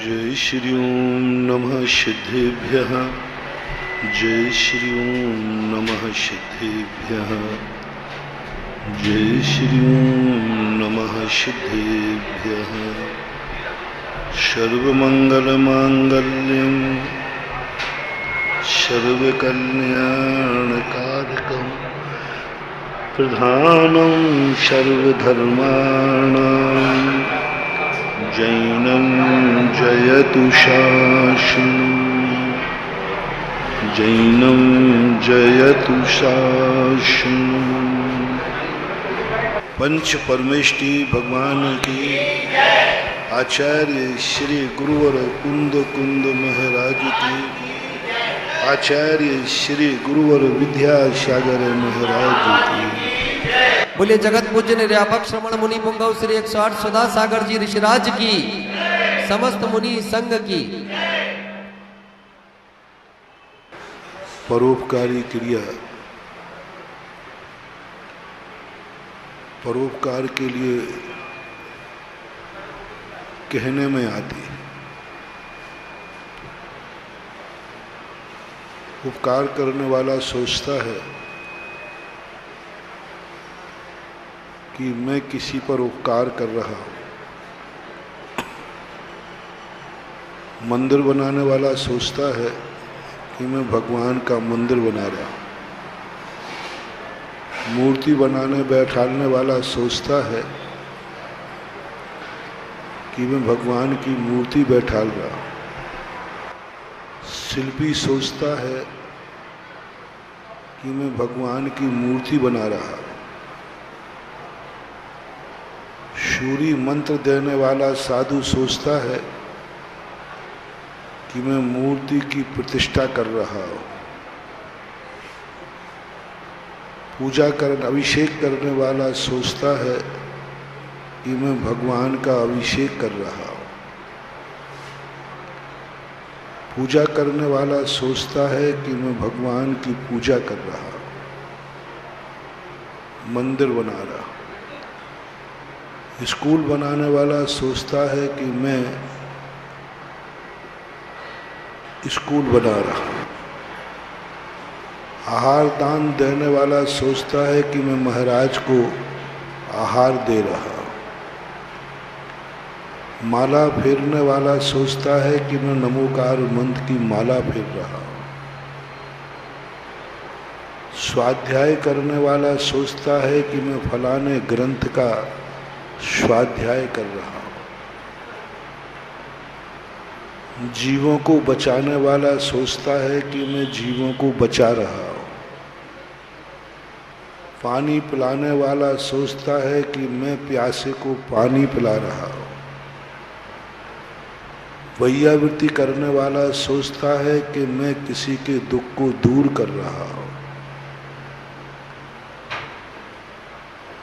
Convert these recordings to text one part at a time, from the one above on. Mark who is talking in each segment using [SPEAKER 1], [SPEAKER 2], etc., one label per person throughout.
[SPEAKER 1] जय श्री ओम नमः सिद्धेभ्यः। जय श्री ओम नमः सिद्धेभ्यः। जय श्री ओम नमः सिद्धेभ्यः। सर्वमंगलमांगल्यं सर्वकल्याणकारकं प्रधानं सर्वधर्माणां जैनं जयतु शासनम्। जैनं जयतु शासनम्। पंच परमेष्टि भगवान की, आचार्य श्री गुरुवर कुंद कुंद महाराज की, आचार्य श्री गुरुवर विद्यासागर महाराज की।
[SPEAKER 2] बोले जगत पूज्य निर्यापक श्रवण मुनि पुंगव श्री 108 सदा सागर जी ऋषिराज की, समस्त मुनि संघ की।
[SPEAKER 1] परोपकारी क्रिया परोपकार के लिए कहने में आती है। उपकार करने वाला सोचता है कि मैं किसी पर उपकार कर रहा हूं। मंदिर बनाने वाला सोचता है कि मैं भगवान का मंदिर बना रहा हूं। मूर्ति बनाने बैठाने वाला सोचता है कि मैं भगवान की मूर्ति बैठाल रहा हूं। शिल्पी सोचता है कि मैं भगवान की मूर्ति बना रहा हूं। शूरी मंत्र देने वाला साधु सोचता है कि मैं मूर्ति की प्रतिष्ठा कर रहा हूं। पूजा करने अभिषेक करने वाला सोचता है कि मैं भगवान का अभिषेक कर रहा हूं। पूजा करने वाला सोचता है कि मैं भगवान की पूजा कर रहा हूं, मंदिर बना रहा हूं। स्कूल बनाने वाला सोचता है कि मैं स्कूल बना रहा हूं। आहार दान देने वाला सोचता है कि मैं महाराज को आहार दे रहा हूं। माला फेरने वाला सोचता है कि मैं नमोकार मंत्र की माला फेर रहा हूं। स्वाध्याय करने वाला सोचता है कि मैं फलाने ग्रंथ का स्वाध्याय कर रहा हूं। जीवों को बचाने वाला सोचता है कि मैं जीवों को बचा रहा हूं। पानी पिलाने वाला सोचता है कि मैं प्यासे को पानी पिला रहा हूं। वैयावृत्ति करने वाला सोचता है कि मैं किसी के दुख को दूर कर रहा हूं।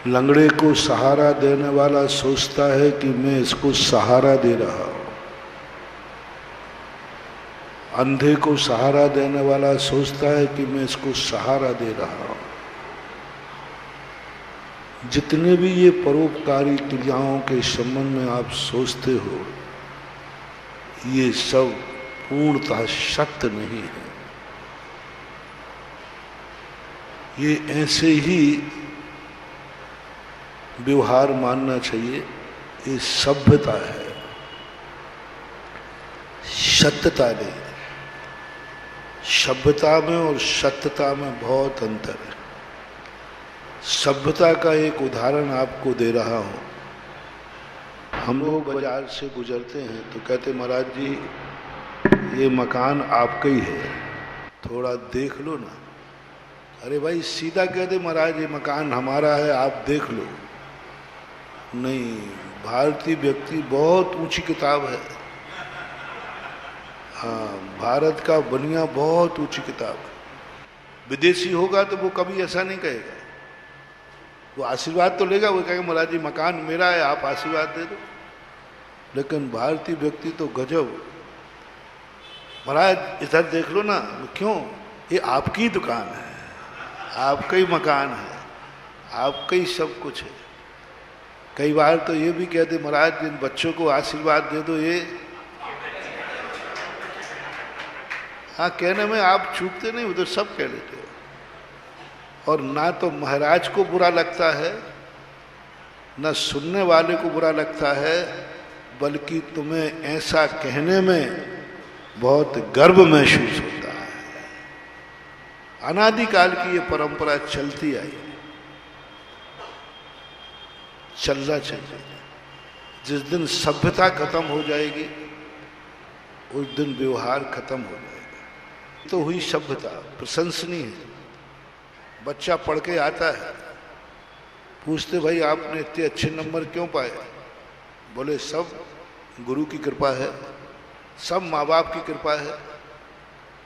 [SPEAKER 1] लंगड़े को सहारा देने वाला सोचता है कि मैं इसको सहारा दे रहा हूं। अंधे को सहारा देने वाला सोचता है कि मैं इसको सहारा दे रहा हूं। जितने भी ये परोपकारी क्रियाओं के संबंध में आप सोचते हो, ये सब पूर्णतः सत्य नहीं है। ये ऐसे ही व्यवहार मानना चाहिए। ये सभ्यता है, सत्यता नहीं। सभ्यता में और सत्यता में बहुत अंतर है। सभ्यता का एक उदाहरण आपको दे रहा हूं। हम लोग बाजार से गुजरते हैं तो कहते महाराज जी ये मकान आपका ही है, थोड़ा देख लो ना। अरे भाई सीधा कहते महाराज ये मकान हमारा है, आप देख लो। नहीं, भारतीय व्यक्ति बहुत ऊंची किताब है। हाँ, भारत का बनिया बहुत ऊंची किताब है। विदेशी होगा तो वो कभी ऐसा नहीं कहेगा। वो आशीर्वाद तो लेगा, वो कहेगा महाराज जी मकान मेरा है, आप आशीर्वाद दे दो। लेकिन भारतीय व्यक्ति तो गजब, महाराज इधर देख लो ना। क्यों? ये आपकी दुकान है, आपका ही मकान है, आपका ही सब कुछ है। कई बार तो ये भी कहते महाराज जिन बच्चों को आशीर्वाद दे दो, ये हाँ, कहने में आप चूकते नहीं, वो तो सब कह लेते हो। और ना तो महाराज को बुरा लगता है, ना सुनने वाले को बुरा लगता है, बल्कि तुम्हें ऐसा कहने में बहुत गर्व महसूस होता है। अनादिकाल की ये परंपरा चलती आई, चलना चाहिए। जिस दिन सभ्यता खत्म हो जाएगी उस दिन व्यवहार खत्म हो जाएगा। तो हुई सभ्यता, प्रशंसनीय है। बच्चा पढ़ के आता है, पूछते भाई आपने इतने अच्छे नंबर क्यों पाए? बोले सब गुरु की कृपा है, सब माँ बाप की कृपा है।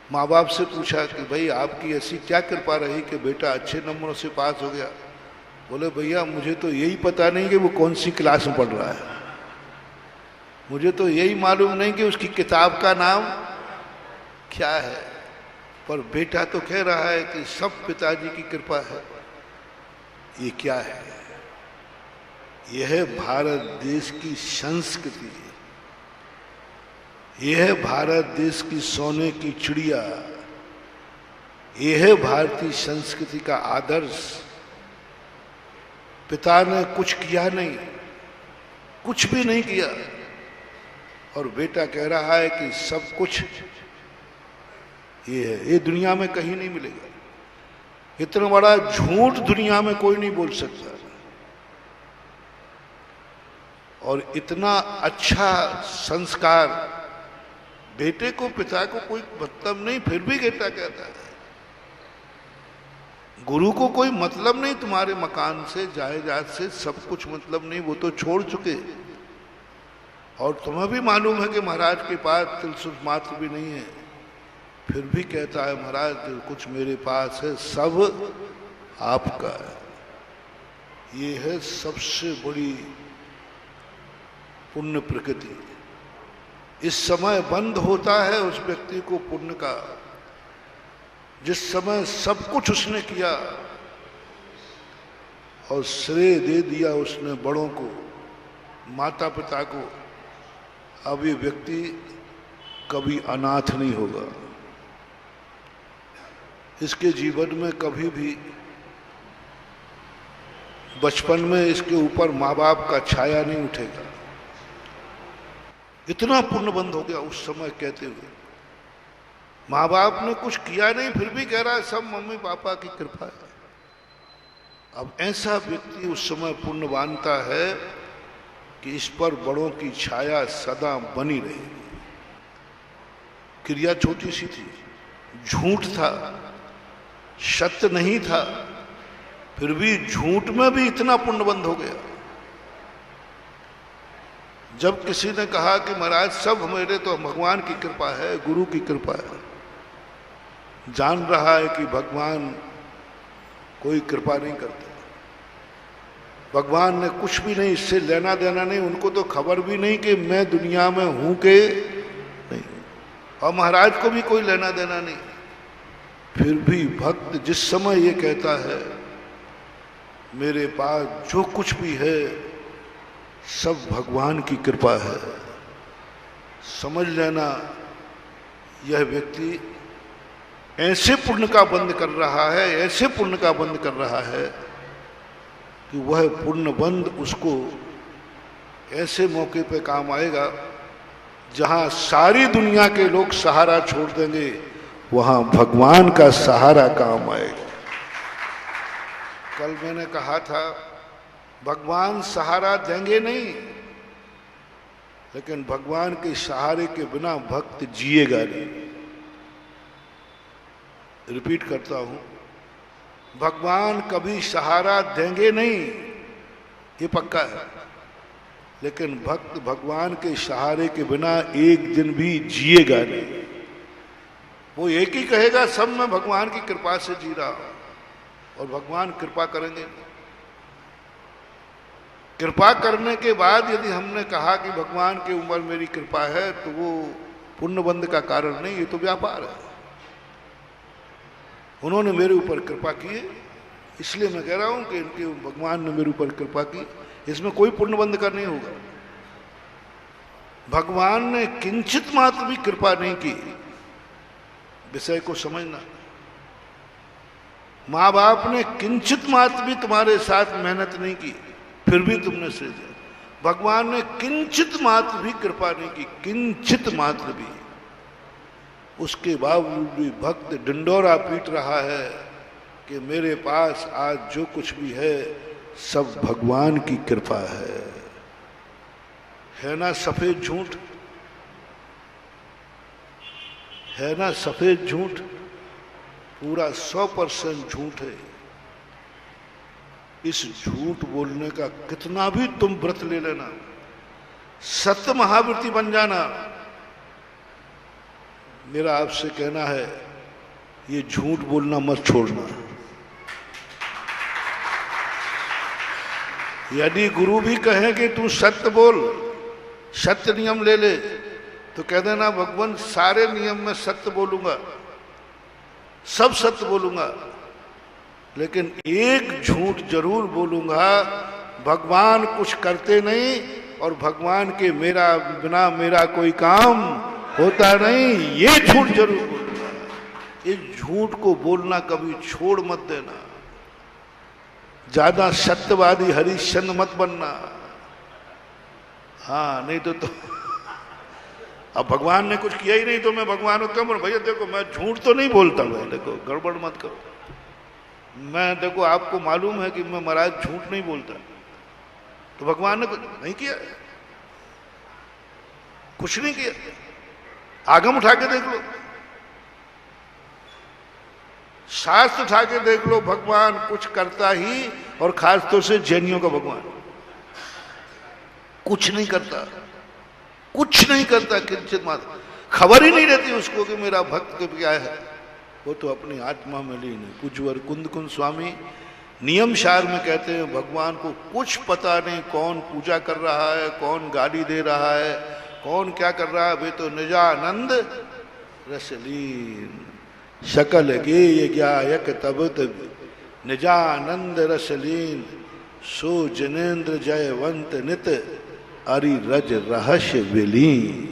[SPEAKER 1] माँ बाप से पूछा कि भाई आपकी ऐसी क्या कृपा रही कि बेटा अच्छे नंबरों से पास हो गया? बोले भैया मुझे तो यही पता नहीं कि वो कौन सी क्लास में पढ़ रहा है, मुझे तो यही मालूम नहीं कि उसकी किताब का नाम क्या है, पर बेटा तो कह रहा है कि सब पिताजी की कृपा है। ये क्या है? यह है भारत देश की संस्कृति, यह है भारत देश की सोने की चिड़िया, यह है भारतीय संस्कृति का आदर्श। पिता ने कुछ किया नहीं, कुछ भी नहीं किया, और बेटा कह रहा है कि सब कुछ ये है। ये दुनिया में कहीं नहीं मिलेगा। इतना बड़ा झूठ दुनिया में कोई नहीं बोल सकता। और इतना अच्छा संस्कार बेटे को, पिता को कोई मतलब नहीं, फिर भी बेटा कहता है। गुरु को कोई मतलब नहीं तुम्हारे मकान से, जायदाद से, सब कुछ मतलब नहीं, वो तो छोड़ चुके। और तुम्हें भी मालूम है कि महाराज के पास तिलसुट मात्र भी नहीं है, फिर भी कहता है महाराज जो कुछ मेरे पास है सब आपका है। ये है सबसे बड़ी पुण्य प्रकृति। इस समय बंद होता है उस व्यक्ति को पुण्य का, जिस समय सब कुछ उसने किया और श्रेय दे दिया उसने बड़ों को, माता पिता को। अब ये व्यक्ति कभी अनाथ नहीं होगा। इसके जीवन में कभी भी बचपन में इसके ऊपर माँ बाप का छाया नहीं उठेगा। इतना पुण्य बंद हो गया उस समय कहते हुए। माँ बाप ने कुछ किया नहीं, फिर भी कह रहा है सब मम्मी पापा की कृपा है। अब ऐसा व्यक्ति उस समय पुण्य मानता है कि इस पर बड़ों की छाया सदा बनी रहेगी। क्रिया छोटी सी थी, झूठ था, सत्य नहीं था, फिर भी झूठ में भी इतना पुण्य बंद हो गया। जब किसी ने कहा कि महाराज सब मेरे तो भगवान की कृपा है, गुरु की कृपा है, जान रहा है कि भगवान कोई कृपा नहीं करते, भगवान ने कुछ भी नहीं, इससे लेना देना नहीं, उनको तो खबर भी नहीं कि मैं दुनिया में हूं के नहीं, और महाराज को भी कोई लेना देना नहीं। फिर भी भक्त जिस समय ये कहता है मेरे पास जो कुछ भी है सब भगवान की कृपा है, समझ लेना यह व्यक्ति ऐसे पुण्य का बंद कर रहा है, ऐसे पुण्य का बंद कर रहा है कि वह पुण्य बंद उसको ऐसे मौके पे काम आएगा जहां सारी दुनिया के लोग सहारा छोड़ देंगे, वहां भगवान का सहारा काम आएगा। कल मैंने कहा था भगवान सहारा देंगे नहीं, लेकिन भगवान के सहारे के बिना भक्त जिएगा नहीं। रिपीट करता हूं, भगवान कभी सहारा देंगे नहीं, ये पक्का है, लेकिन भक्त भगवान के सहारे के बिना एक दिन भी जिएगा नहीं। वो एक ही कहेगा सब मैं भगवान की कृपा से जी रहा हूं, और भगवान कृपा करेंगे। कृपा करने के बाद यदि हमने कहा कि भगवान के ऊपर मेरी कृपा है, तो वो पुण्यबंध का कारण नहीं, ये तो व्यापार है। उन्होंने मेरे ऊपर कृपा की है, इसलिए मैं कह रहा हूं कि इनके भगवान ने मेरे ऊपर कृपा की, इसमें कोई पुण्यबंध का नहीं होगा। भगवान ने किंचित मात्र भी कृपा नहीं की, विषय को समझना। माँ बाप ने किंचित मात्र भी तुम्हारे साथ मेहनत नहीं की, फिर भी तुमने श्रेय दिया। भगवान ने किंचित मात्र भी कृपा नहीं की, किंचित मात्र भी। उसके बावजूद भी भक्त डिंडोरा पीट रहा है कि मेरे पास आज जो कुछ भी है सब भगवान की कृपा है ना सफेद झूठ, है ना सफेद झूठ, पूरा 100% झूठ है। इस झूठ बोलने का कितना भी तुम व्रत ले लेना, सत्य महावृत्ति बन जाना, मेरा आपसे कहना है ये झूठ बोलना मत छोड़ना। यदि गुरु भी कहे कि तू सत्य बोल, सत्य नियम ले ले, तो कह देना भगवान सारे नियम में सत्य बोलूंगा, सब सत्य बोलूंगा, लेकिन एक झूठ जरूर बोलूंगा, भगवान कुछ करते नहीं और भगवान के मेरा बिना मेरा कोई काम होता नहीं, ये झूठ जरूर बोलूंगा। इस झूठ को बोलना कभी छोड़ मत देना। ज्यादा सत्यवादी हरिश्चंद्र मत बनना। हाँ नहीं तो अब भगवान ने कुछ किया ही नहीं तो मैं भगवान को कम, भैया देखो मैं झूठ तो नहीं बोलता, भाई देखो गड़बड़ मत करो, मैं देखो आपको मालूम है कि मैं महाराज झूठ नहीं बोलता, तो भगवान ने कुछ नहीं किया, कुछ नहीं किया। आगम उठा के देख लो, शास्त्र उठा के देख लो, भगवान कुछ करता ही, और खासतौर से जैनियों का भगवान कुछ नहीं करता, कुछ नहीं करता, किंचित मात्र खबर ही नहीं रहती उसको कि मेरा भक्त क्या है, वो तो अपनी आत्मा में लीन है। पूज्यवर कुंद कुंद स्वामी नियम सार में कहते हैं भगवान को कुछ पता नहीं कौन पूजा कर रहा है, कौन गाली दे रहा है, कौन क्या कर रहा है, वे तो निजानंद रसलीन सकल गेय ज्ञायक तब निजानंद रसलीन सो जनेन्द्र जयवंत नित अरि रज रहस्य विलीन।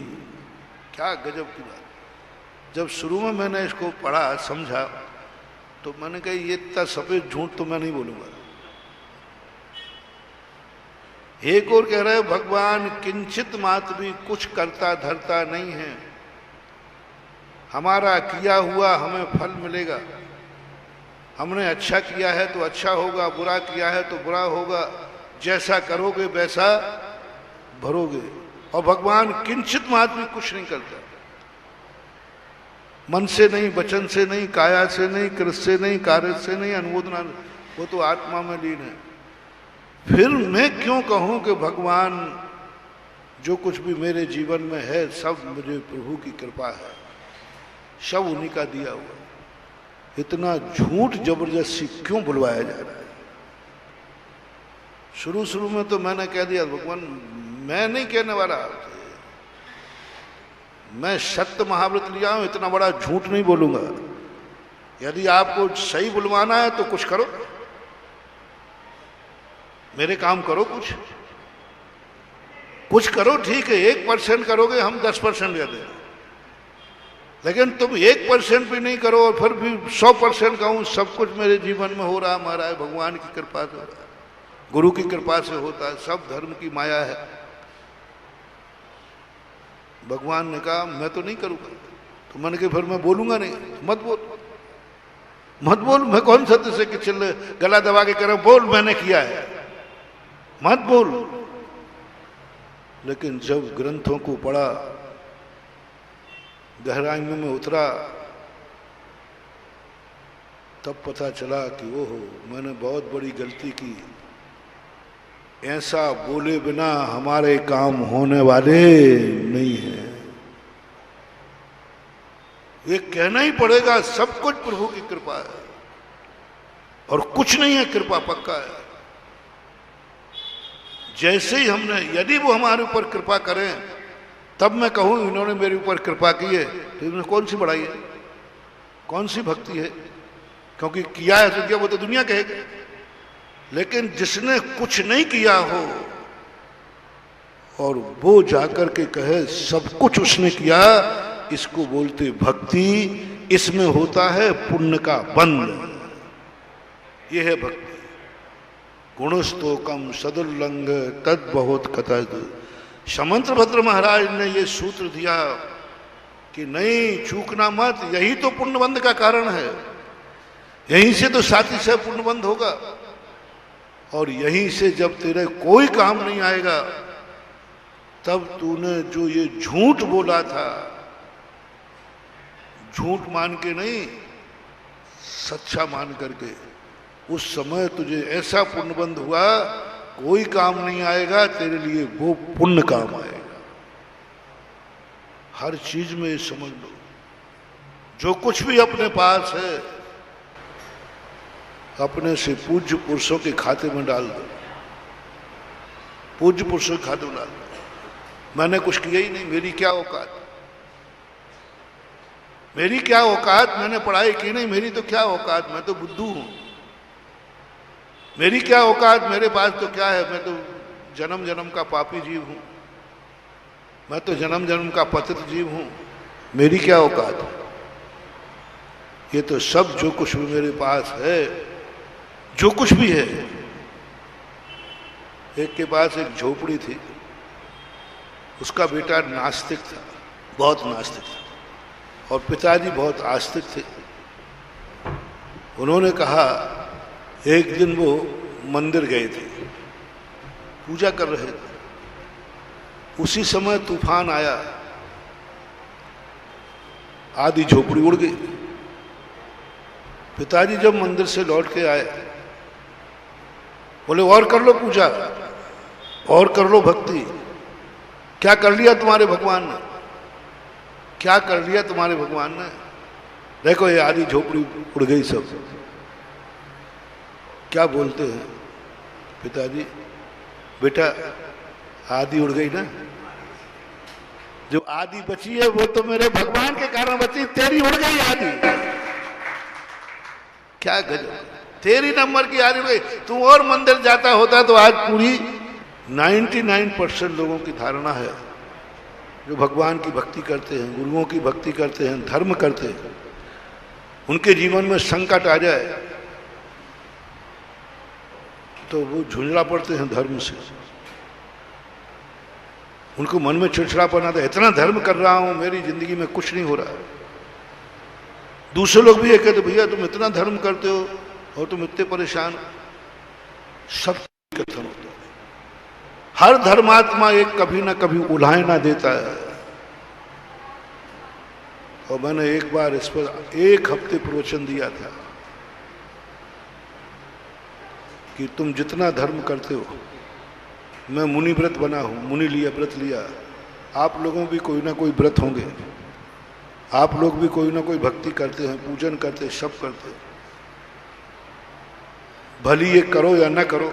[SPEAKER 1] क्या गजब की बात। जब शुरू में मैंने इसको पढ़ा समझा तो मैंने कहा ये इतना सफेद झूठ तो मैं नहीं बोलूंगा। एक और कह रहे हैं भगवान किंचित मात्र भी कुछ करता धरता नहीं है, हमारा किया हुआ हमें फल मिलेगा, हमने अच्छा किया है तो अच्छा होगा, बुरा किया है तो बुरा होगा, जैसा करोगे वैसा भरोगे। और भगवान किंचित मात्र भी कुछ नहीं करता, मन से नहीं, वचन से नहीं, काया से नहीं, कृत से नहीं, कार्य से नहीं, अनुमोदना, वो तो आत्मा में लीन है। फिर मैं क्यों कहूं कि भगवान जो कुछ भी मेरे जीवन में है सब मुझे प्रभु की कृपा है, सब उन्हीं का दिया हुआ। इतना झूठ जबरदस्ती क्यों बुलवाया जा रहा है? शुरू शुरू में तो मैंने कह दिया भगवान मैं नहीं कहने वाला, मैं सत्य महाव्रत लिया हूं, इतना बड़ा झूठ नहीं बोलूंगा। यदि आपको सही बुलवाना है तो कुछ करो, मेरे काम करो, कुछ करो, ठीक है 1% करोगे हम 10% दे दें, लेकिन तुम 1% भी नहीं करो और फिर भी 100% कहूं सब कुछ मेरे जीवन में हो रहा महाराज भगवान की कृपा से हो रहा है, गुरु की कृपा से होता है, सब धर्म की माया है। भगवान ने कहा मैं तो नहीं करूंगा, तो मैंने कहा फिर मैं बोलूंगा नहीं, मत बोल, मत बोल, मैं कौन सत्य से कि चल गला दबा के कह रहा बोल मैंने किया है, मत बोल। लेकिन जब ग्रंथों को पढ़ा, गहराइयों में उतरा, तब पता चला कि ओहो मैंने बहुत बड़ी गलती की, ऐसा बोले बिना हमारे काम होने वाले नहीं है। ये कहना ही पड़ेगा सब कुछ प्रभु की कृपा है और कुछ नहीं है, कृपा पक्का है। जैसे ही हमने, यदि वो हमारे ऊपर कृपा करें तब मैं कहूं इन्होंने मेरे ऊपर कृपा की है, तो इन्होंने कौन सी बड़ाई है, कौन सी भक्ति है, क्योंकि किया है तो किया, वो तो दुनिया कहेगी। लेकिन जिसने कुछ नहीं किया हो और वो जाकर के कहे सब कुछ उसने किया, इसको बोलते भक्ति, इसमें होता है पुण्य का बंध। यह है भक्ति। गुणस्तोकम सदुल्लंघ तद बहुत कतद। समंत भद्र महाराज ने यह सूत्र दिया कि नहीं, चूकना मत, यही तो पुण्यबंध का कारण है। यहीं से तो साथी से पुण्यबंध होगा, और यहीं से जब तेरे कोई काम नहीं आएगा, तब तूने जो ये झूठ बोला था, झूठ मान के नहीं, सच्चा मान करके, उस समय तुझे ऐसा पुण्यबंध हुआ, कोई काम नहीं आएगा तेरे लिए, वो पुण्य काम आएगा। हर चीज में समझ लो, जो कुछ भी अपने पास है अपने से पूज्य पुरुषों के खाते में डाल दो, पूज्य पुरुषों के खाते में डाल दो। मैंने कुछ किया ही नहीं, मेरी क्या औकात, मेरी क्या औकात, मैंने पढ़ाई की नहीं, मेरी तो क्या औकात, मैं तो बुद्धू हूं, मेरी क्या औकात, मेरे पास तो क्या है, मैं तो जन्म जन्म का पापी जीव हूं, मैं तो जन्म जन्म का पतित जीव हूं, मेरी क्या औकात। ये तो सब जो कुछ भी मेरे पास है, जो कुछ भी है। एक के पास एक झोपड़ी थी, उसका बेटा नास्तिक था, बहुत नास्तिक था, और पिताजी बहुत आस्तिक थे। उन्होंने कहा, एक दिन वो मंदिर गए थे, पूजा कर रहे थे, उसी समय तूफान आया, आधी झोपड़ी उड़ गई। पिताजी जब मंदिर से लौट के आए, बोले और कर लो पूजा, और कर लो भक्ति, क्या कर लिया तुम्हारे भगवान ने, क्या कर लिया तुम्हारे भगवान ने, देखो ये आधी झोपड़ी उड़ गई सब। क्या बोलते हैं पिताजी, बेटा आधी उड़ गई ना, जो आधी बची है वो तो मेरे भगवान के कारण बची, तेरी उड़ गई आधी। क्या गजब, तेरी नंबर की आधी उड़ गई। तू और मंदिर जाता होता तो आज पूरी 99% लोगों की धारणा है, जो भगवान की भक्ति करते हैं, गुरुओं की भक्ति करते हैं, धर्म करते हैं, उनके जीवन में संकट आ जाए तो वो झुंझला पड़ते हैं धर्म से। उनको मन में चिड़चिड़ापन आता है, इतना धर्म कर रहा हूं, मेरी जिंदगी में कुछ नहीं हो रहा। दूसरे लोग भी ये कहते, भैया तुम इतना धर्म करते हो और तुम इतने परेशान, सब कथन होता है। हर धर्मात्मा एक कभी ना कभी उलाहना देता है। और मैंने एक बार इस पर 1 हफ्ते प्रवचन दिया था कि तुम जितना धर्म करते हो, मैं मुनि व्रत बना हूं, मुनि लिया, व्रत लिया, आप लोगों भी कोई ना कोई व्रत होंगे, आप लोग भी कोई ना कोई भक्ति करते हैं, पूजन करते हैं, सब करते हैं। भली ये करो या ना करो,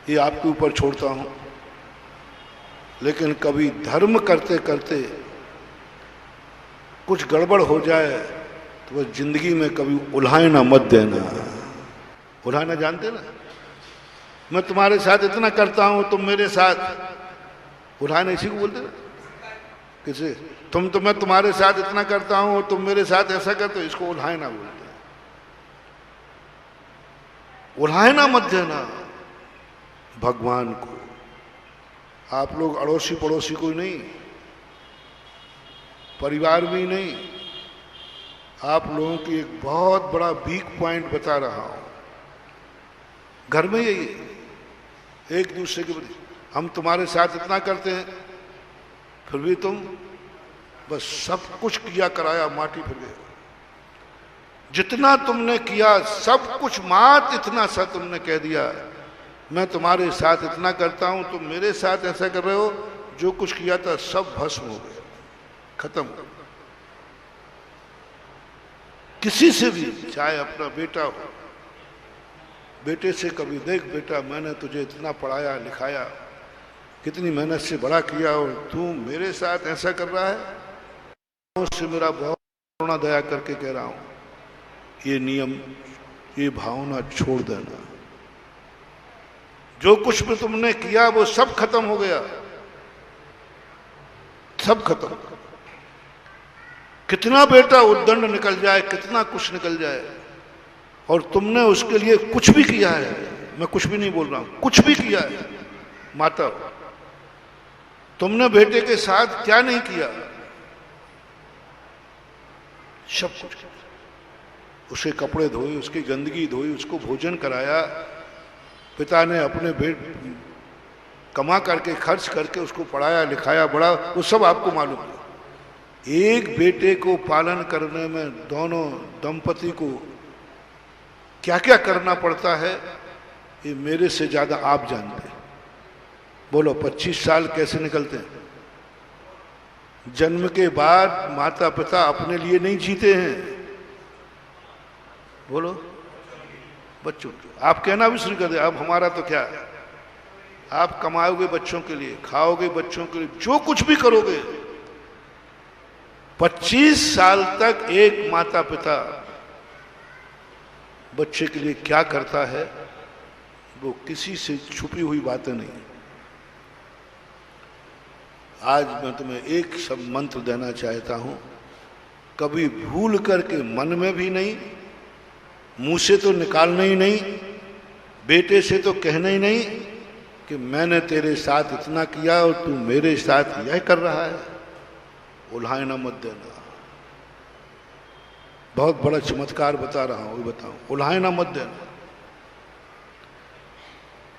[SPEAKER 1] ये आपके ऊपर छोड़ता हूं, लेकिन कभी धर्म करते करते कुछ गड़बड़ हो जाए तो वह जिंदगी में कभी उलाहना मत देना। उलाहना जानते ना, मैं तुम्हारे साथ इतना करता हूं, तुम मेरे साथ, उलाहना इसी को बोलते ना। किसे मैं तुम्हारे साथ इतना करता हूं, तुम मेरे साथ ऐसा करते हो, इसको उलाहना बोलते हैं। उलाहना मत देना भगवान को। आप लोग अड़ोसी पड़ोसी कोई नहीं, परिवार भी नहीं, आप लोगों की एक बहुत बड़ा वीक पॉइंट बता रहा हूं। घर में यही एक दूसरे के प्रति, हम तुम्हारे साथ इतना करते हैं, फिर भी तुम बस सब कुछ किया कराया माटी फिर गए। जितना तुमने किया सब कुछ मात इतना सा तुमने कह दिया, मैं तुम्हारे साथ इतना करता हूं, तुम मेरे साथ ऐसा कर रहे हो, जो कुछ किया था सब भस्म हो गया, खत्म। किसी से भी, चाहे अपना बेटा हो, बेटे से कभी देख बेटा मैंने तुझे इतना पढ़ाया लिखाया, कितनी मेहनत से बड़ा किया, और तू मेरे साथ ऐसा कर रहा है। उससे मेरा बहुत करुणा दया करके कह रहा हूं, ये नियम, ये भावना छोड़ देना। जो कुछ भी तुमने किया वो सब खत्म हो गया, सब खत्म। कितना बेटा उद्दंड निकल जाए, कितना कुछ निकल जाए, और तुमने उसके लिए कुछ भी किया है। मैं कुछ भी नहीं बोल रहा हूं, कुछ भी किया है माता, तुमने बेटे के साथ क्या नहीं किया, सब कुछ। उसे कपड़े धोए, उसकी गंदगी धोई, उसको भोजन कराया, पिता ने अपने कमा करके खर्च करके उसको पढ़ाया लिखाया, बड़ा, वो सब आपको मालूम है। एक बेटे को पालन करने में दोनों दंपति को क्या क्या करना पड़ता है, ये मेरे से ज्यादा आप जानते हैं। बोलो 25 साल कैसे निकलते हैं? जन्म के बाद माता पिता अपने लिए नहीं जीते हैं। बोलो बच्चों, आप कहना भी शुरू कर दे, अब हमारा तो क्या है, आप कमाओगे बच्चों के लिए, खाओगे बच्चों के लिए, जो कुछ भी करोगे। 25 साल तक एक माता पिता बच्चे के लिए क्या करता है, वो किसी से छुपी हुई बातें नहीं। आज मैं तुम्हें एक शब्द मंत्र देना चाहता हूं, कभी भूल करके मन में भी नहीं, मुंह से तो निकालना ही नहीं, बेटे से तो कहना ही नहीं कि मैंने तेरे साथ इतना किया और तू मेरे साथ यह कर रहा है। उल्हायना मत देना। बहुत बड़ा चमत्कार बता रहा हूं, बताऊं, उल्हायना मत देना।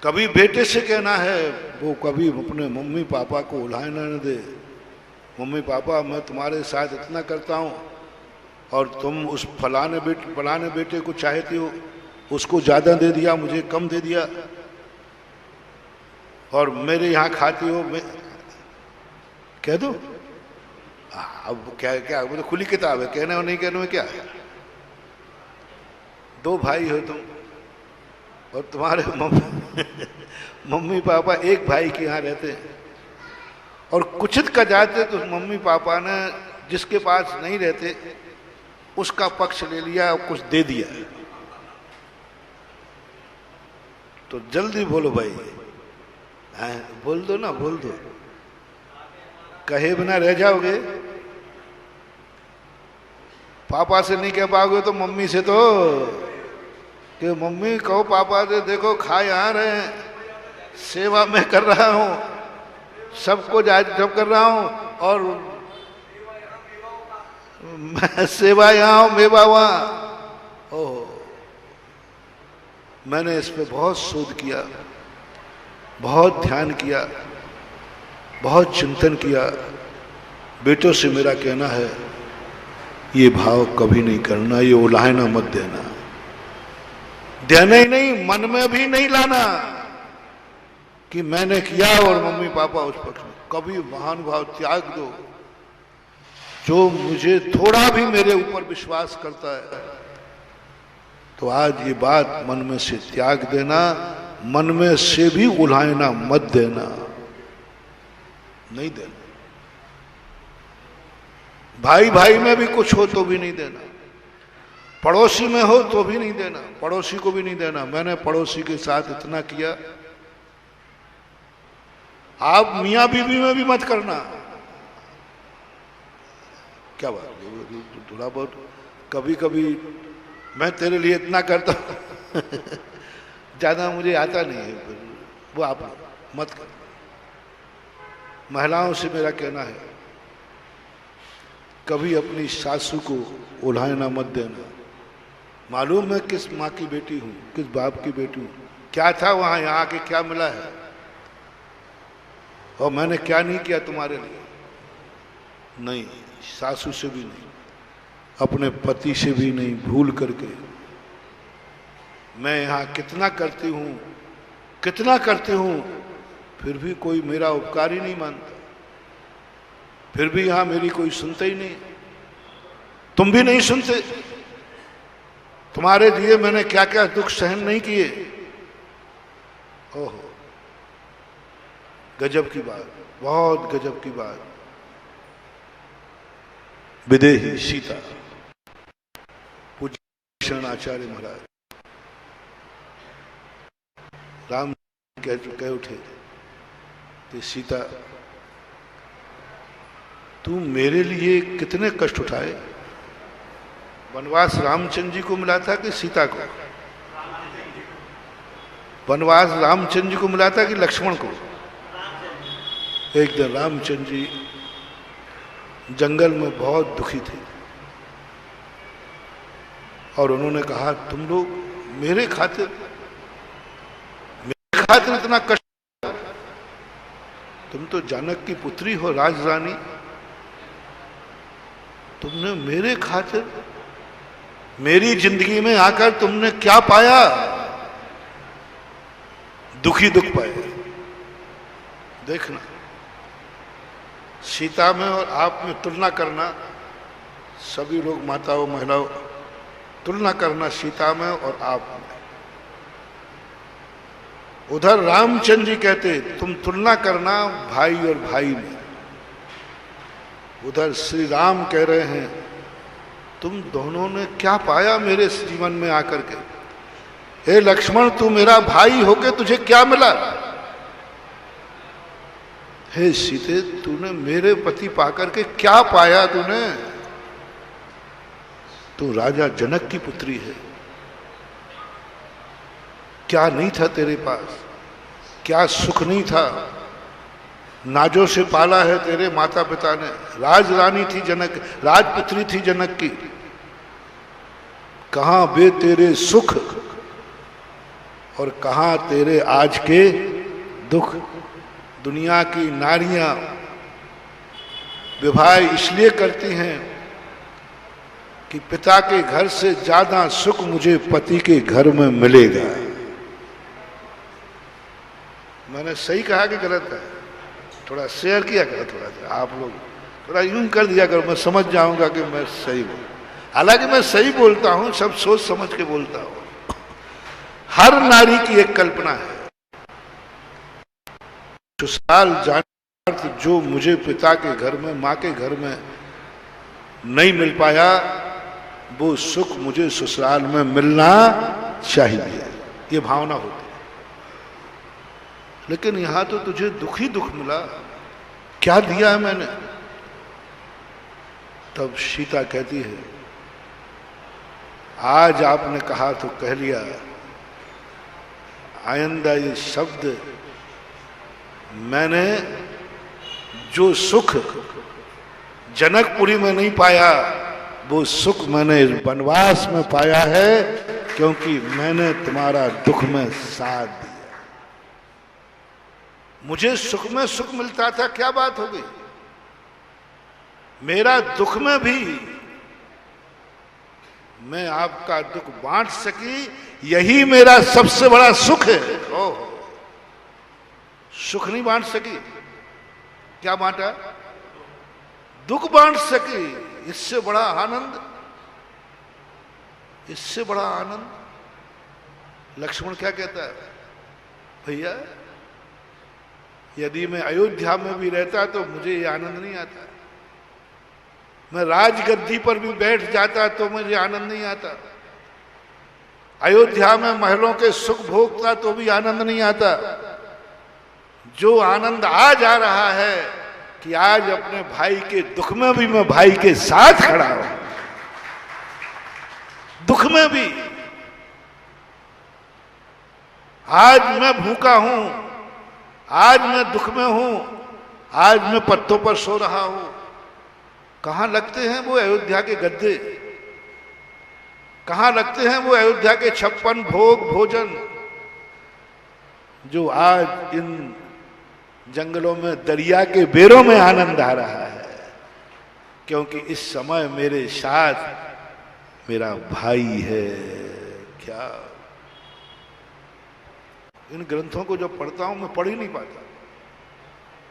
[SPEAKER 1] कभी बेटे से कहना है, वो कभी अपने मम्मी पापा को उल्हायना न दे। मम्मी पापा मैं तुम्हारे साथ इतना करता हूं और तुम उस फलाने बेटे को चाहती हो, उसको ज्यादा दे दिया, मुझे कम दे दिया, और मेरे यहां खाती हो, मैं कह दो। अब क्या क्या, वो तो खुली किताब है, कहने और नहीं कहने में क्या है। दो भाई हो तुम, और तुम्हारे मम्मी पापा एक भाई के यहाँ रहते हैं, और कुचित का जाते तो मम्मी पापा ने जिसके पास नहीं रहते उसका पक्ष ले लिया और कुछ दे दिया। तो जल्दी बोलो भाई, बोल दो ना, बोल दो, कहे बिना रह जाओगे। पापा से नहीं कह पाओगे तो मम्मी से तो, कि मम्मी कहो पापा से, देखो खा यहाँ रहे हैं, सेवा मैं कर रहा हूँ, सबको सब कर रहा हूँ, और मैं सेवा यहाँ हूँ, मेवा वहाँ। ओह, मैंने इस पे बहुत शोध किया, बहुत ध्यान किया, बहुत चिंतन किया। बेटों से मेरा कहना है, ये भाव कभी नहीं करना, ये उल्हायना मत देना, देना ही नहीं, मन में भी नहीं लाना कि मैंने किया और मम्मी पापा उस पक्ष में। कभी महानुभाव त्याग दो। जो मुझे थोड़ा भी मेरे ऊपर विश्वास करता है, तो आज ये बात मन में से त्याग देना, मन में से भी उल्हायना मत देना, नहीं देना। भाई भाई में भी कुछ हो तो भी नहीं देना, पड़ोसी में हो तो भी नहीं देना, पड़ोसी को भी नहीं देना। मैंने पड़ोसी के साथ इतना किया, आप मियां बीवी में भी मत करना। क्या बात, थोड़ा बहुत कभी कभी मैं तेरे लिए इतना करता हूं ज्यादा मुझे आता नहीं है, वो आप मत कर। महिलाओं से मेरा कहना है, कभी अपनी सासू को उल्हायना मत देना। मालूम मैं किस माँ की बेटी हूँ, किस बाप की बेटी हूँ, क्या था वहां, यहाँ आके क्या मिला है, और मैंने क्या नहीं किया तुम्हारे लिए। नहीं, सासू से भी नहीं, अपने पति से भी नहीं, भूल करके। मैं यहाँ कितना करती हूँ, कितना करती हूँ, फिर भी कोई मेरा उपकार ही नहीं मानता, फिर भी यहां मेरी कोई सुनता ही नहीं। तुम भी नहीं सुनते। तुम्हारे लिए मैंने क्या क्या दुख सहन नहीं किए। ओहो, गजब की बात, बहुत गजब की बात। विदेही सीता, पूज्य आचार्य महाराज राम कह उठे कि सीता तू मेरे लिए कितने कष्ट उठाए। वनवास रामचंद्र जी को मिला था कि सीता को? वनवास रामचंद्र जी को मिला था कि लक्ष्मण को? एक दिन रामचंद्र जी जंगल में बहुत दुखी थे और उन्होंने कहा, तुम लोग मेरे खातिर इतना कष्ट, तुम तो जनक की पुत्री हो, राजरानी, तुमने मेरे खातिर मेरी जिंदगी में आकर तुमने क्या पाया? दुखी दुख पाया। देखना, सीता में और आप में तुलना करना, सभी लोग माताओं महिलाओं तुलना करना सीता में और आप में। उधर रामचंद्र जी कहते तुम तुलना करना भाई और भाई में, उधर श्री राम कह रहे हैं तुम दोनों ने क्या पाया मेरे जीवन में आकर के? हे लक्ष्मण, तू मेरा भाई होके तुझे क्या मिला? हे सीते, तूने मेरे पति पाकर के क्या पाया? तूने, तू राजा जनक की पुत्री है, क्या नहीं था तेरे पास? क्या सुख नहीं था? नाजों से पाला है तेरे माता पिता ने, राजरानी थी जनक, राजपुत्री थी जनक की। कहां बे तेरे सुख और कहां तेरे आज के दुख? दुनिया की नारियां विवाह इसलिए करती हैं कि पिता के घर से ज्यादा सुख मुझे पति के घर में मिलेगा। मैंने सही कहा कि गलत है? थोड़ा शेयर किया करो, थोड़ा सा आप लोग थोड़ा यूं कर दिया करो, मैं समझ जाऊंगा कि मैं सही बोल। हालांकि मैं सही बोलता हूं, सब सोच समझ के बोलता हूं। हर नारी की एक कल्पना है, ससुराल जाने जो मुझे पिता के घर में, माँ के घर में नहीं मिल पाया, वो सुख मुझे ससुराल में मिलना चाहिए, ये भावना होती है। लेकिन यहां तो तुझे दुख ही दुख मिला, क्या दिया है मैंने? तब सीता कहती है, आज आपने कहा तो कह लिया, आइंदा ये शब्द, मैंने जो सुख जनकपुरी में नहीं पाया, वो सुख मैंने वनवास में पाया है, क्योंकि मैंने तुम्हारा दुख में साथ दिया। मुझे सुख में सुख मिलता था, क्या बात हो गई? मेरा दुख में भी मैं आपका दुख बांट सकी, यही मेरा सबसे बड़ा सुख है। ओह, सुख नहीं बांट सकी, क्या बांटा? दुख बांट सकी। इससे बड़ा आनंद, इससे बड़ा आनंद। लक्ष्मण क्या कहता है? भैया, यदि मैं अयोध्या में भी रहता तो मुझे ये आनंद नहीं आता, मैं राजगद्दी पर भी बैठ जाता तो मुझे आनंद नहीं आता, अयोध्या में महलों के सुख भोगता तो भी आनंद नहीं आता। जो आनंद आज आ रहा है कि आज अपने भाई के दुख में भी मैं भाई के साथ खड़ा हूं, दुख में भी। आज मैं भूखा हूं, आज मैं दुख में हूं, आज मैं पत्तों पर सो रहा हूं। कहां लगते हैं वो अयोध्या के गद्दे? कहां लगते हैं वो अयोध्या के 56 भोग भोजन, जो आज इन जंगलों में दरिया के बेरों में आनंद आ रहा है? क्योंकि इस समय मेरे साथ मेरा भाई है। क्या इन ग्रंथों को जब पढ़ता हूं, मैं पढ़ ही नहीं पाता,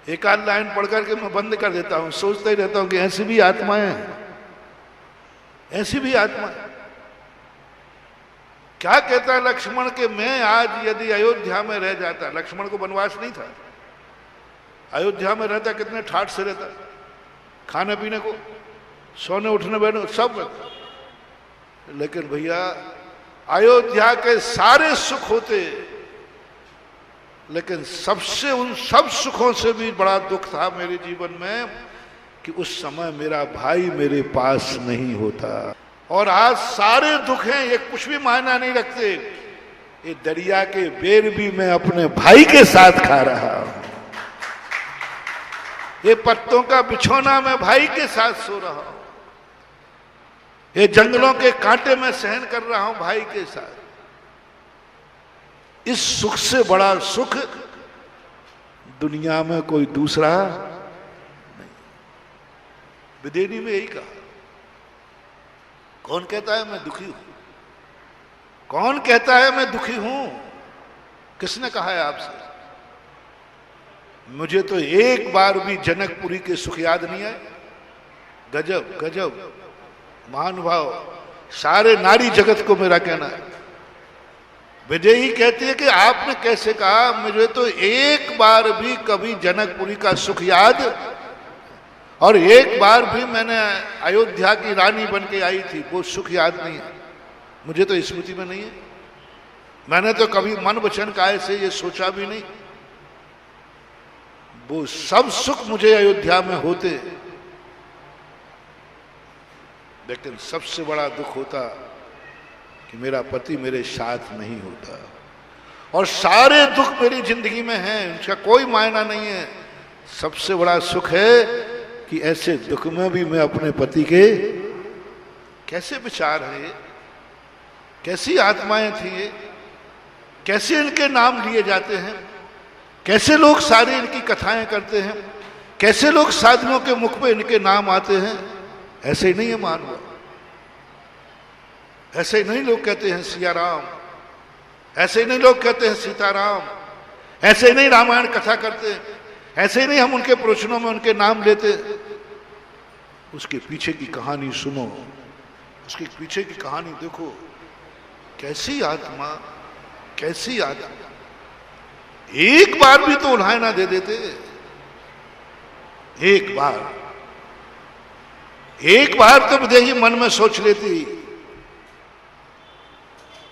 [SPEAKER 1] एक आध लाइन पढ़ करके मैं बंद कर देता हूं, सोचता ही रहता हूं कि ऐसी भी आत्माएं हैं, ऐसी भी आत्माएं। क्या कहता है लक्ष्मण के मैं आज यदि अयोध्या में रह जाता, लक्ष्मण को वनवास नहीं था, अयोध्या में रहता कितने ठाठ से रहता, खाने पीने को, सोने उठने बैठने सब रहता। लेकिन भैया, अयोध्या के सारे सुख होते, लेकिन सबसे, उन सब सुखों से भी बड़ा दुख था मेरे जीवन में कि उस समय मेरा भाई मेरे पास नहीं होता। और आज सारे दुख हैं, ये कुछ भी मायना नहीं रखते। ये दरिया के बेर भी मैं अपने भाई के साथ खा रहा हूं, ये पत्तों का बिछौना मैं भाई के साथ सो रहा हूं, ये जंगलों के कांटे मैं सहन कर रहा हूं भाई के साथ। इस सुख से बड़ा सुख दुनिया में कोई दूसरा नहीं। विदेनी में यही कहा। कौन कहता है मैं दुखी हूं? कौन कहता है मैं दुखी हूं? किसने कहा है आपसे? मुझे तो एक बार भी जनकपुरी के सुख याद नहीं आए। गजब गजब महानुभाव, सारे नारी जगत को मेरा कहना है। विजयी कहती है कि आपने कैसे कहा? मुझे तो एक बार भी कभी जनकपुरी का सुख याद, और एक बार भी मैंने अयोध्या की रानी बन के आई थी, वो सुख याद नहीं है। मुझे तो स्मृति में नहीं है। मैंने तो कभी मन वचन काय से ये सोचा भी नहीं। वो सब सुख मुझे अयोध्या में होते, लेकिन सबसे बड़ा दुख होता कि मेरा पति मेरे साथ नहीं होता। और सारे दुख मेरी जिंदगी में हैं, उनका कोई मायना नहीं है। सबसे बड़ा सुख है कि ऐसे दुख में भी मैं अपने पति के, कैसे विचार है, कैसी आत्माएं थी ये, कैसे इनके नाम लिए जाते हैं, कैसे लोग सारी इनकी कथाएं करते हैं, कैसे लोग साधुओं के मुख पे इनके नाम आते हैं। ऐसे ही नहीं है मानव, ऐसे ही नहीं लोग कहते हैं सिया राम, ऐसे ही नहीं लोग कहते हैं सीताराम, ऐसे ही नहीं रामायण कथा करते, ऐसे ही नहीं हम उनके प्रवचनों में उनके नाम लेते। उसके पीछे की कहानी सुनो, उसके पीछे की कहानी देखो। कैसी आत्मा, कैसी आत्मा। एक बार भी तो उन्हें ना दे देते। एक बार तो विदेही मन में सोच लेती,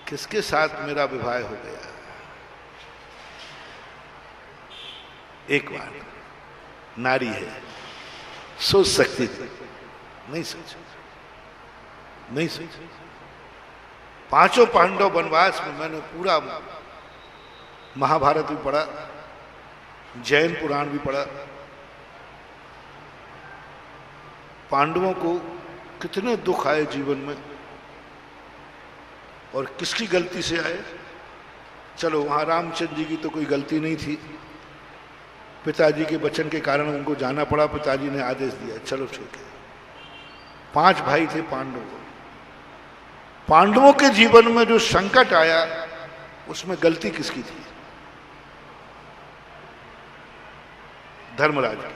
[SPEAKER 1] किसके साथ मेरा विवाह हो गया। एक बार नारी है, सोच सकती थी, नहीं सोची, नहीं सोची। पांचों पांडव वनवास में मैंने पूरा महाभारत भी पढ़ा, जैन पुराण भी पढ़ा। पांडवों को कितने दुख आए जीवन में, और किसकी गलती से आए। चलो वहां रामचंद्र जी की तो कोई गलती नहीं थी, पिताजी के वचन के कारण उनको जाना पड़ा, पिताजी ने आदेश दिया, चलो ठीक है। 5 भाई थे पांडव। पांडवों के जीवन में जो संकट आया, उसमें गलती किसकी थी? धर्मराज की,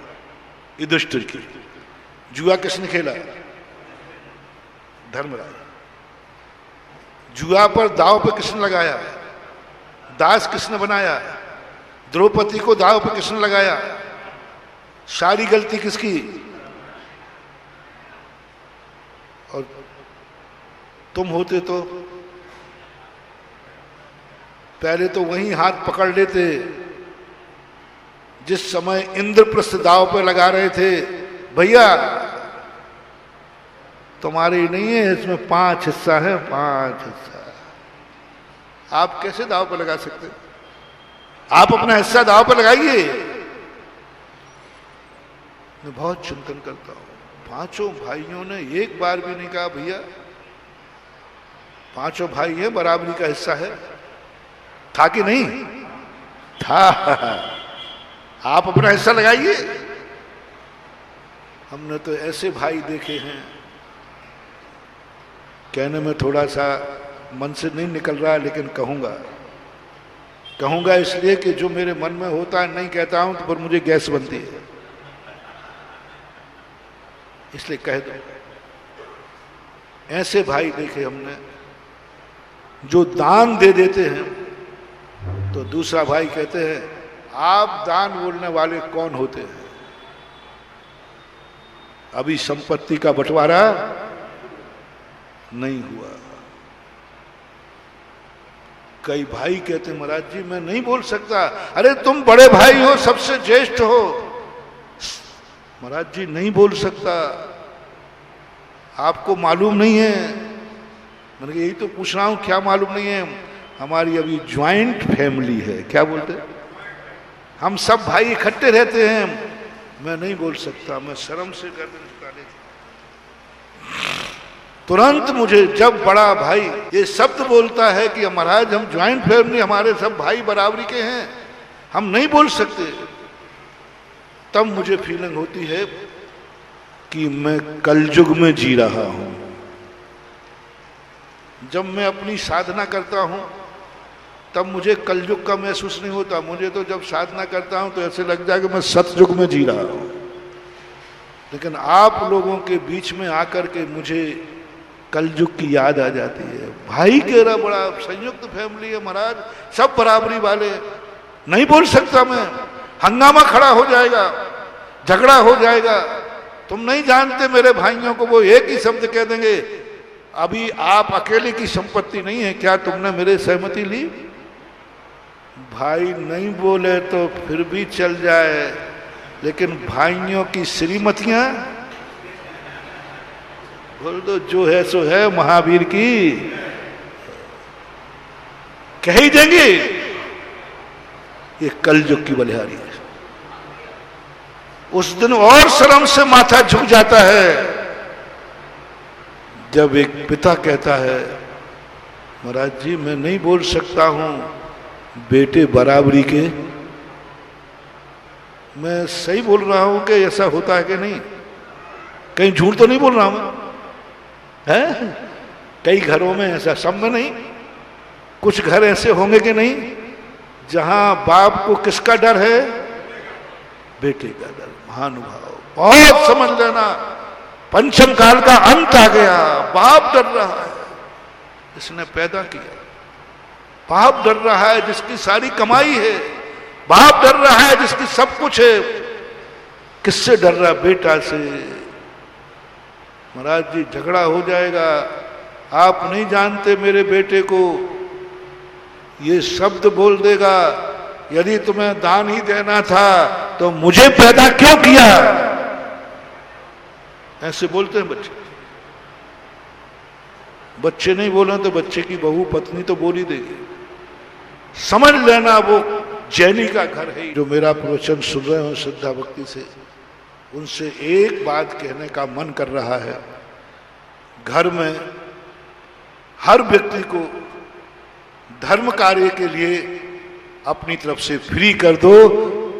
[SPEAKER 1] युधिष्ठिर की। जुआ किसने खेला? धर्मराज। जुआ पर दाव पे किसने लगाया? दास किसने बनाया? द्रौपदी को दाव पे किसने लगाया? सारी गलती किसकी? और तुम होते तो पहले तो वहीं हाथ पकड़ लेते जिस समय इंद्रप्रस्थ दाव पे लगा रहे थे। भैया तुम्हारी नहीं है, इसमें 5 हिस्सा है, 5 हिस्सा। आप कैसे दाव पे लगा सकते? आप अपना हिस्सा दाव पे लगाइए। मैं बहुत चिंतन करता हूं, 5 भाइयों ने एक बार भी नहीं कहा भैया 5 भाई है, बराबरी का हिस्सा है। था कि नहीं था? आप अपना हिस्सा लगाइए। हमने तो ऐसे भाई देखे हैं, कहने में थोड़ा सा मन से नहीं निकल रहा है, लेकिन कहूंगा इसलिए कि जो मेरे मन में होता है नहीं कहता हूं तो पर मुझे गैस बनती है, इसलिए कह दो। ऐसे भाई देखे हमने जो दान दे देते हैं, तो दूसरा भाई कहते हैं आप दान बोलने वाले कौन होते हैं? अभी संपत्ति का बंटवारा नहीं हुआ। कई भाई कहते महाराज जी मैं नहीं बोल सकता। अरे तुम बड़े भाई हो, सबसे ज्येष्ठ हो, महाराज जी नहीं बोल सकता, आपको मालूम नहीं है। मैंने यही तो पूछ रहा हूं, क्या मालूम नहीं है? हमारी अभी ज्वाइंट फैमिली है, क्या बोलते हैं, हम सब भाई इकट्ठे रहते हैं। मैं नहीं बोल सकता, मैं शर्म से गर्दन झुका लेती। तुरंत मुझे जब बड़ा भाई ये शब्द बोलता है कि महाराज हम ज्वाइंट फैमिली, हमारे सब भाई बराबरी के हैं, हम नहीं बोल सकते, तब मुझे फीलिंग होती है कि मैं कलयुग में जी रहा हूं। जब मैं अपनी साधना करता हूं तब मुझे कलयुग का महसूस नहीं होता। मुझे तो जब साधना करता हूं तो ऐसे लग जाए कि मैं सतयुग में जी रहा हूं। लेकिन आप लोगों के बीच में आकर के मुझे कलयुग की याद आ जाती है। भाई केरा बड़ा संयुक्त फैमिली है महाराज, सब बराबरी वाले, नहीं बोल सकता मैं, हंगामा खड़ा हो जाएगा, झगड़ा हो जाएगा। तुम नहीं जानते मेरे भाइयों को, वो एक ही शब्द कह देंगे, अभी आप अकेले की संपत्ति नहीं है, क्या तुमने मेरे सहमति ली? भाई नहीं बोले तो फिर भी चल जाए, लेकिन भाइयों की श्रीमतियां बोल दो, जो है सो है, महावीर की कह ही देंगे। ये कलयुग की बलिहारी है। उस दिन और शर्म से माथा झुक जाता है जब एक पिता कहता है, महाराज जी मैं नहीं बोल सकता हूं, बेटे बराबरी के। मैं सही बोल रहा हूं कि ऐसा होता है कि नहीं? कहीं झूठ तो नहीं बोल रहा मैं? है कई घरों में ऐसा, सब में नहीं, कुछ घर ऐसे होंगे कि नहीं जहां बाप को किसका डर है? बेटे का डर। महानुभाव, बहुत समझ लेना, पंचम काल का अंत आ गया। बाप डर रहा है, इसने पैदा किया। बाप डर रहा है जिसकी सारी कमाई है। बाप डर रहा है जिसकी सब कुछ है। किससे डर रहा? बेटा से। महाराज जी झगड़ा हो जाएगा, आप नहीं जानते मेरे बेटे को, ये शब्द बोल देगा, यदि तुम्हें दान ही देना था तो मुझे पैदा क्यों किया? ऐसे बोलते हैं बच्चे। बच्चे नहीं बोले तो बच्चे की बहू पत्नी तो बोल ही देगी। समझ लेना वो जैनी का घर है। जो मेरा प्रवचन सुन रहे हो श्रद्धा भक्ति से, उनसे एक बात कहने का मन कर रहा है। घर में हर व्यक्ति को धर्म कार्य के लिए अपनी तरफ से फ्री कर दो,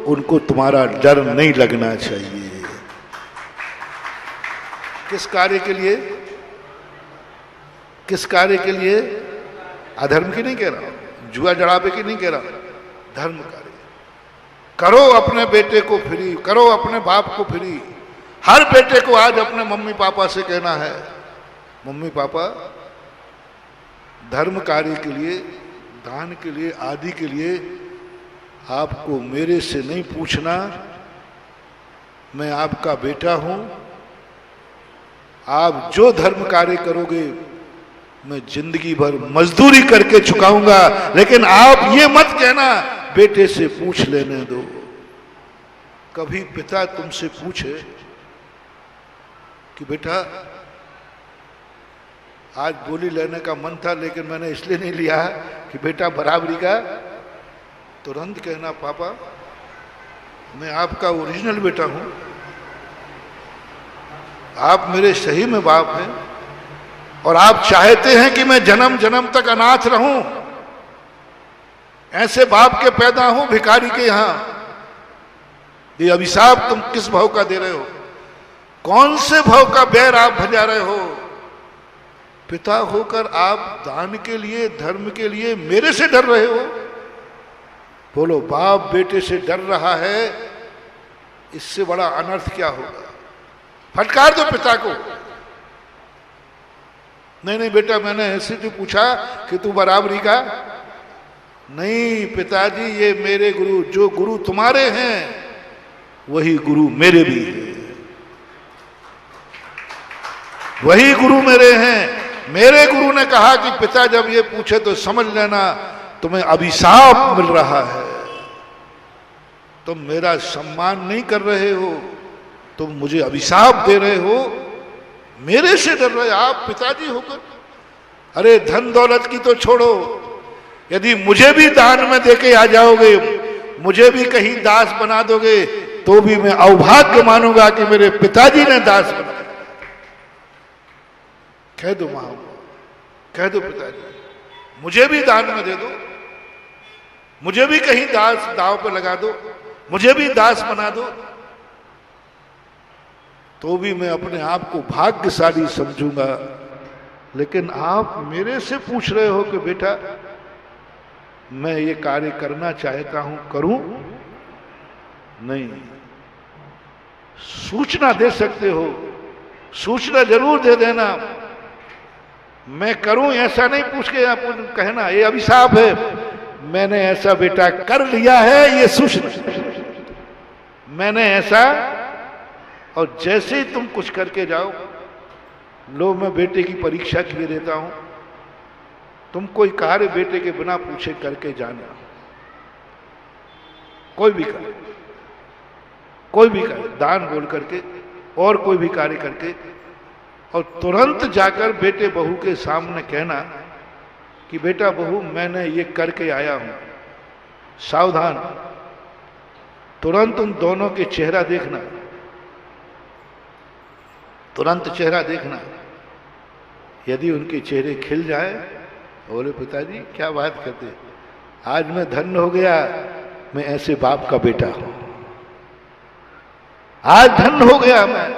[SPEAKER 1] उनको तुम्हारा डर नहीं लगना चाहिए। किस कार्य के लिए? किस कार्य के लिए? अधर्म की नहीं कह रहा, जुआ जड़ावे की नहीं कह रहा, धर्म कार्य। करो अपने बेटे को फ्री, करो अपने बाप को फ्री। हर बेटे को आज अपने मम्मी पापा से कहना है, मम्मी पापा धर्म कार्य के लिए, दान के लिए, आदि के लिए आपको मेरे से नहीं पूछना। मैं आपका बेटा हूं, आप जो धर्म कार्य करोगे मैं जिंदगी भर मजदूरी करके चुकाऊंगा, लेकिन आप ये मत कहना बेटे से पूछ लेने दो। कभी पिता तुमसे पूछे कि बेटा आज बोली लेने का मन था लेकिन मैंने इसलिए नहीं लिया कि बेटा बराबरी का, तुरंत कहना पापा मैं आपका ओरिजिनल बेटा हूं, आप मेरे सही में बाप हैं और आप चाहते हैं कि मैं जन्म जन्म तक अनाथ रहूं। ऐसे बाप के पैदा हूं भिखारी के यहां। ये अभिशाप तुम किस भाव का दे रहे हो? कौन से भाव का बैर आप भजा रहे हो? पिता होकर आप दान के लिए, धर्म के लिए मेरे से डर रहे हो? बोलो, बाप बेटे से डर रहा है, इससे बड़ा अनर्थ क्या होगा? फटकार दो पिता को। नहीं नहीं बेटा, मैंने ऐसे तो पूछा कि तू बराबरी का। नहीं पिताजी, ये मेरे गुरु, जो गुरु तुम्हारे हैं वही गुरु मेरे भी हैं, वही गुरु मेरे हैं। मेरे गुरु ने कहा कि पिता जब ये पूछे तो समझ लेना तुम्हें अभिशाप मिल रहा है, तुम मेरा सम्मान नहीं कर रहे हो। तुम मुझे अभिशाप दे रहे हो, मेरे से डर रहे आप पिताजी होकर। अरे धन दौलत की तो छोड़ो, यदि मुझे भी दान में देके आ जाओगे, मुझे भी कहीं दास बना दोगे, तो भी मैं अभाग्य मानूंगा कि मेरे पिताजी ने दास बनाया। कह दो मां, कह दो पिताजी, मुझे भी दान में दे दो, मुझे भी कहीं दास दाव पे लगा दो, मुझे भी दास बना दो, तो भी मैं अपने आप को भाग्यशाली समझूंगा। लेकिन आप मेरे से पूछ रहे हो कि बेटा मैं ये कार्य करना चाहता हूं, करूं? नहीं। सूचना दे सकते हो, सूचना जरूर दे देना, मैं करूं ऐसा नहीं पूछ के आप कहना ये अभिशाप है। मैंने ऐसा बेटा कर लिया है, ये सूचना, मैंने ऐसा। और जैसे ही तुम कुछ करके जाओ, लो मैं बेटे की परीक्षा किए देता हूं, तुम कोई कार्य बेटे के बिना पूछे करके जाना, कोई भी कार्य, कोई भी कार्य, दान बोल करके और कोई भी कार्य करके, और तुरंत जाकर बेटे बहू के सामने कहना कि बेटा बहू मैंने ये करके आया हूं। सावधान, तुरंत उन दोनों के चेहरा देखना, तुरंत चेहरा देखना। यदि उनके चेहरे खिल जाए, बोले पिताजी क्या बात करते, आज मैं धन्य हो गया, मैं ऐसे बाप का बेटा हूं, आज धन्य हो गया, मैं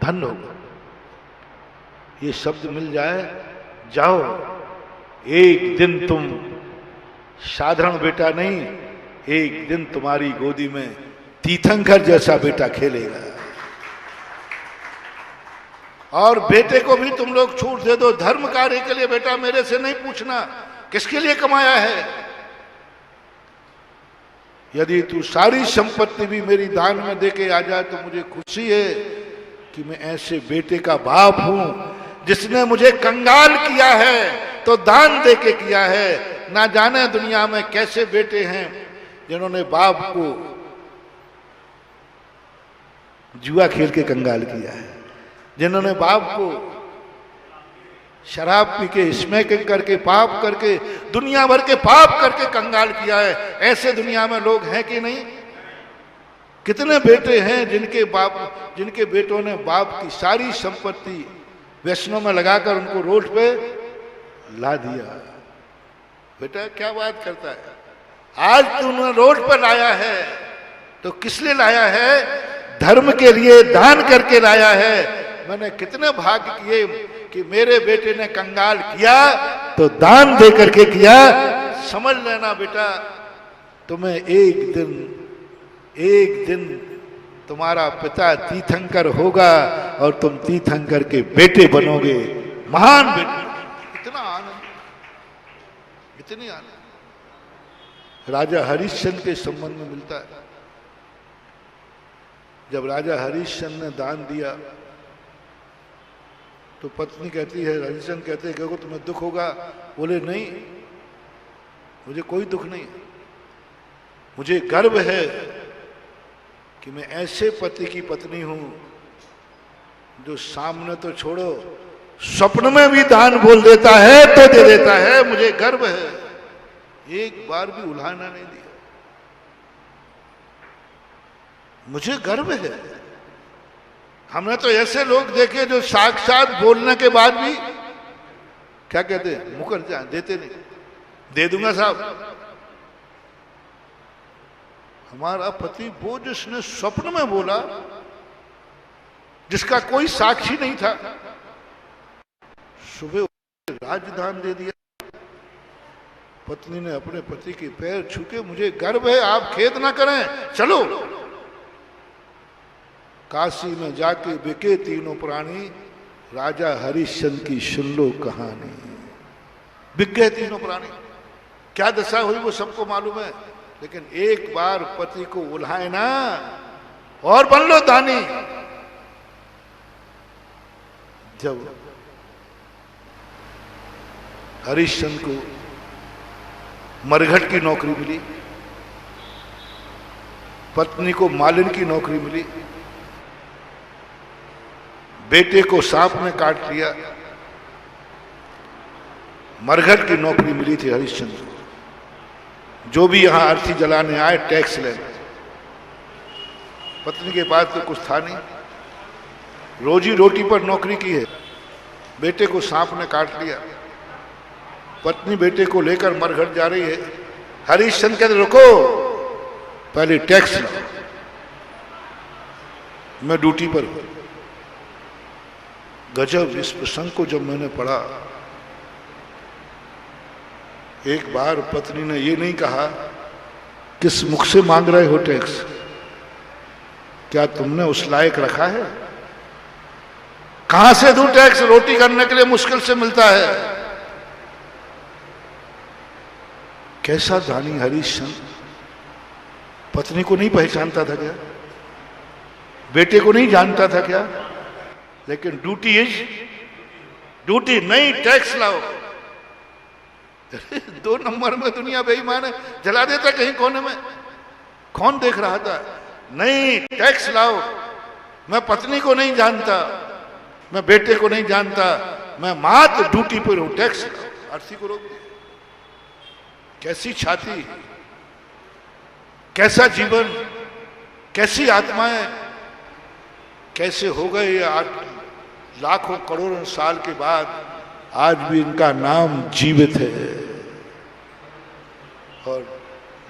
[SPEAKER 1] धन्य हो गया। ये शब्द मिल जाए, जाओ एक दिन तुम साधारण बेटा नहीं, एक दिन तुम्हारी गोदी में तीर्थंकर जैसा बेटा खेलेगा। और बेटे को भी तुम लोग छूट दे दो, धर्म कार्य के लिए बेटा मेरे से नहीं पूछना किसके लिए कमाया है। यदि तू सारी संपत्ति भी मेरी दान में देके आ जाए तो मुझे खुशी है कि मैं ऐसे बेटे का बाप हूं जिसने मुझे कंगाल किया है तो दान देके किया है। ना जाने दुनिया में कैसे बेटे हैं जिन्होंने बाप को जुआ खेल के कंगाल किया है, जिन्होंने बाप को शराब पी के स्मैकिंग करके पाप करके दुनिया भर के पाप करके कंगाल किया है। ऐसे दुनिया में लोग हैं कि नहीं? कितने बेटे हैं जिनके बेटों ने बाप की सारी संपत्ति व्यसनों में लगाकर उनको रोड पे ला दिया। बेटा क्या बात करता है, आज तूने रोड पर लाया है तो किस लिए लाया है? धर्म के लिए, दान करके लाया है। मैंने कितने भाग्य किए कि मेरे बेटे ने कंगाल किया तो दान दे करके किया। समझ लेना बेटा, तुम्हें एक दिन तुम्हारा पिता तीर्थंकर होगा और तुम तीर्थंकर के बेटे बनोगे, महान बेटे। इतना आनंद, इतनी आनंद राजा हरिश्चंद्र के संबंध में मिलता है। जब राजा हरिश्चंद्र ने दान दिया तो पत्नी कहती है, हरिश्चंद्र कहते हैं कि तुम्हें दुख होगा। बोले नहीं, मुझे कोई दुख नहीं, मुझे गर्व है कि मैं ऐसे पति की पत्नी हूं जो सामने तो छोड़ो स्वप्न में भी दान बोल देता है तो दे देता है। मुझे गर्व है, एक बार भी उल्हाना नहीं दिया, मुझे गर्व है। हमने तो ऐसे लोग देखे जो साक्षात बोलने के बाद भी क्या कहते हैं, मुकर जाए, देते नहीं, दे दूंगा साहब। हमारा पति वो जिसने स्वप्न में बोला, जिसका कोई साक्षी नहीं था, सुबह राजदान दे दिया। पत्नी ने अपने पति के पैर छू के, मुझे गर्व है, आप खेद ना करें, चलो काशी में जाके बिके तीनों प्राणी, राजा हरिश्चंद्र की सुन लो कहानी। बिक गए तीनों प्राणी, क्या दशा हुई वो सबको मालूम है। लेकिन एक बार पति को उल्हाए ना और बन लो दानी। जब हरिश्चंद्र को मरघट की नौकरी मिली, पत्नी को मालिन की नौकरी मिली, बेटे को सांप ने काट लिया, मरघट की नौकरी मिली थी हरिश्चंद्र को। जो भी यहां अर्थी जलाने आए टैक्स लेने। पत्नी के पास तो कुछ था नहीं, रोजी रोटी पर नौकरी की है। बेटे को सांप ने काट लिया, पत्नी बेटे को लेकर मरघट जा रही है। हरिश्चंद्र कहते रुको, पहले टैक्स लो, मैं ड्यूटी पर हूं। गजब, इस प्रसंग को जब मैंने पढ़ा, एक बार पत्नी ने ये नहीं कहा किस मुख से मांग रहे हो टैक्स, क्या तुमने उस लायक रखा है? कहां से दूं टैक्स, रोटी करने के लिए मुश्किल से मिलता है। कैसा दानी हरिश्चंद्र, पत्नी को नहीं पहचानता था क्या? बेटे को नहीं जानता था क्या? लेकिन ड्यूटी इज ड्यूटी, नहीं टैक्स लाओ। 2 नंबर में दुनिया बेईमान है, जला देता कहीं कोने में। कौन देख रहा था? नहीं टैक्स लाओ। मैं पत्नी को नहीं जानता, मैं बेटे को नहीं जानता, मैं मात्र ड्यूटी पर हूं, टैक्स लाओ। अर्थी को रोक दिया। कैसी छाती, कैसा जीवन, कैसी आत्माएं, कैसे हो गए ये लाखों करोड़ों साल के बाद आज भी इनका नाम जीवित है। और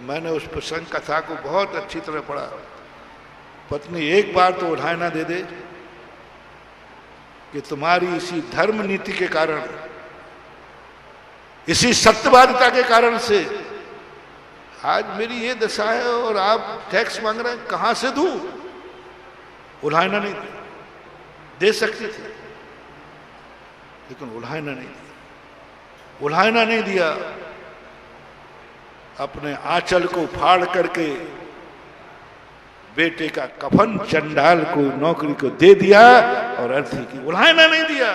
[SPEAKER 1] मैंने उस प्रसंग कथा को बहुत अच्छी तरह पढ़ा। पत्नी एक बार तो उठाए ना दे दे कि तुम्हारी इसी धर्म नीति के कारण, इसी सत्यवादिता के कारण से आज मेरी ये दशा है और आप टैक्स मांग रहे हैं, कहां से दूं? उल्हायना नहीं दिया, दे सकती थी लेकिन उल्हायना नहीं दिया। उल्हायना नहीं दिया, अपने आंचल को फाड़ करके बेटे का कफन चंडाल को, नौकरी को दे दिया और अर्थी की उल्हायना नहीं दिया,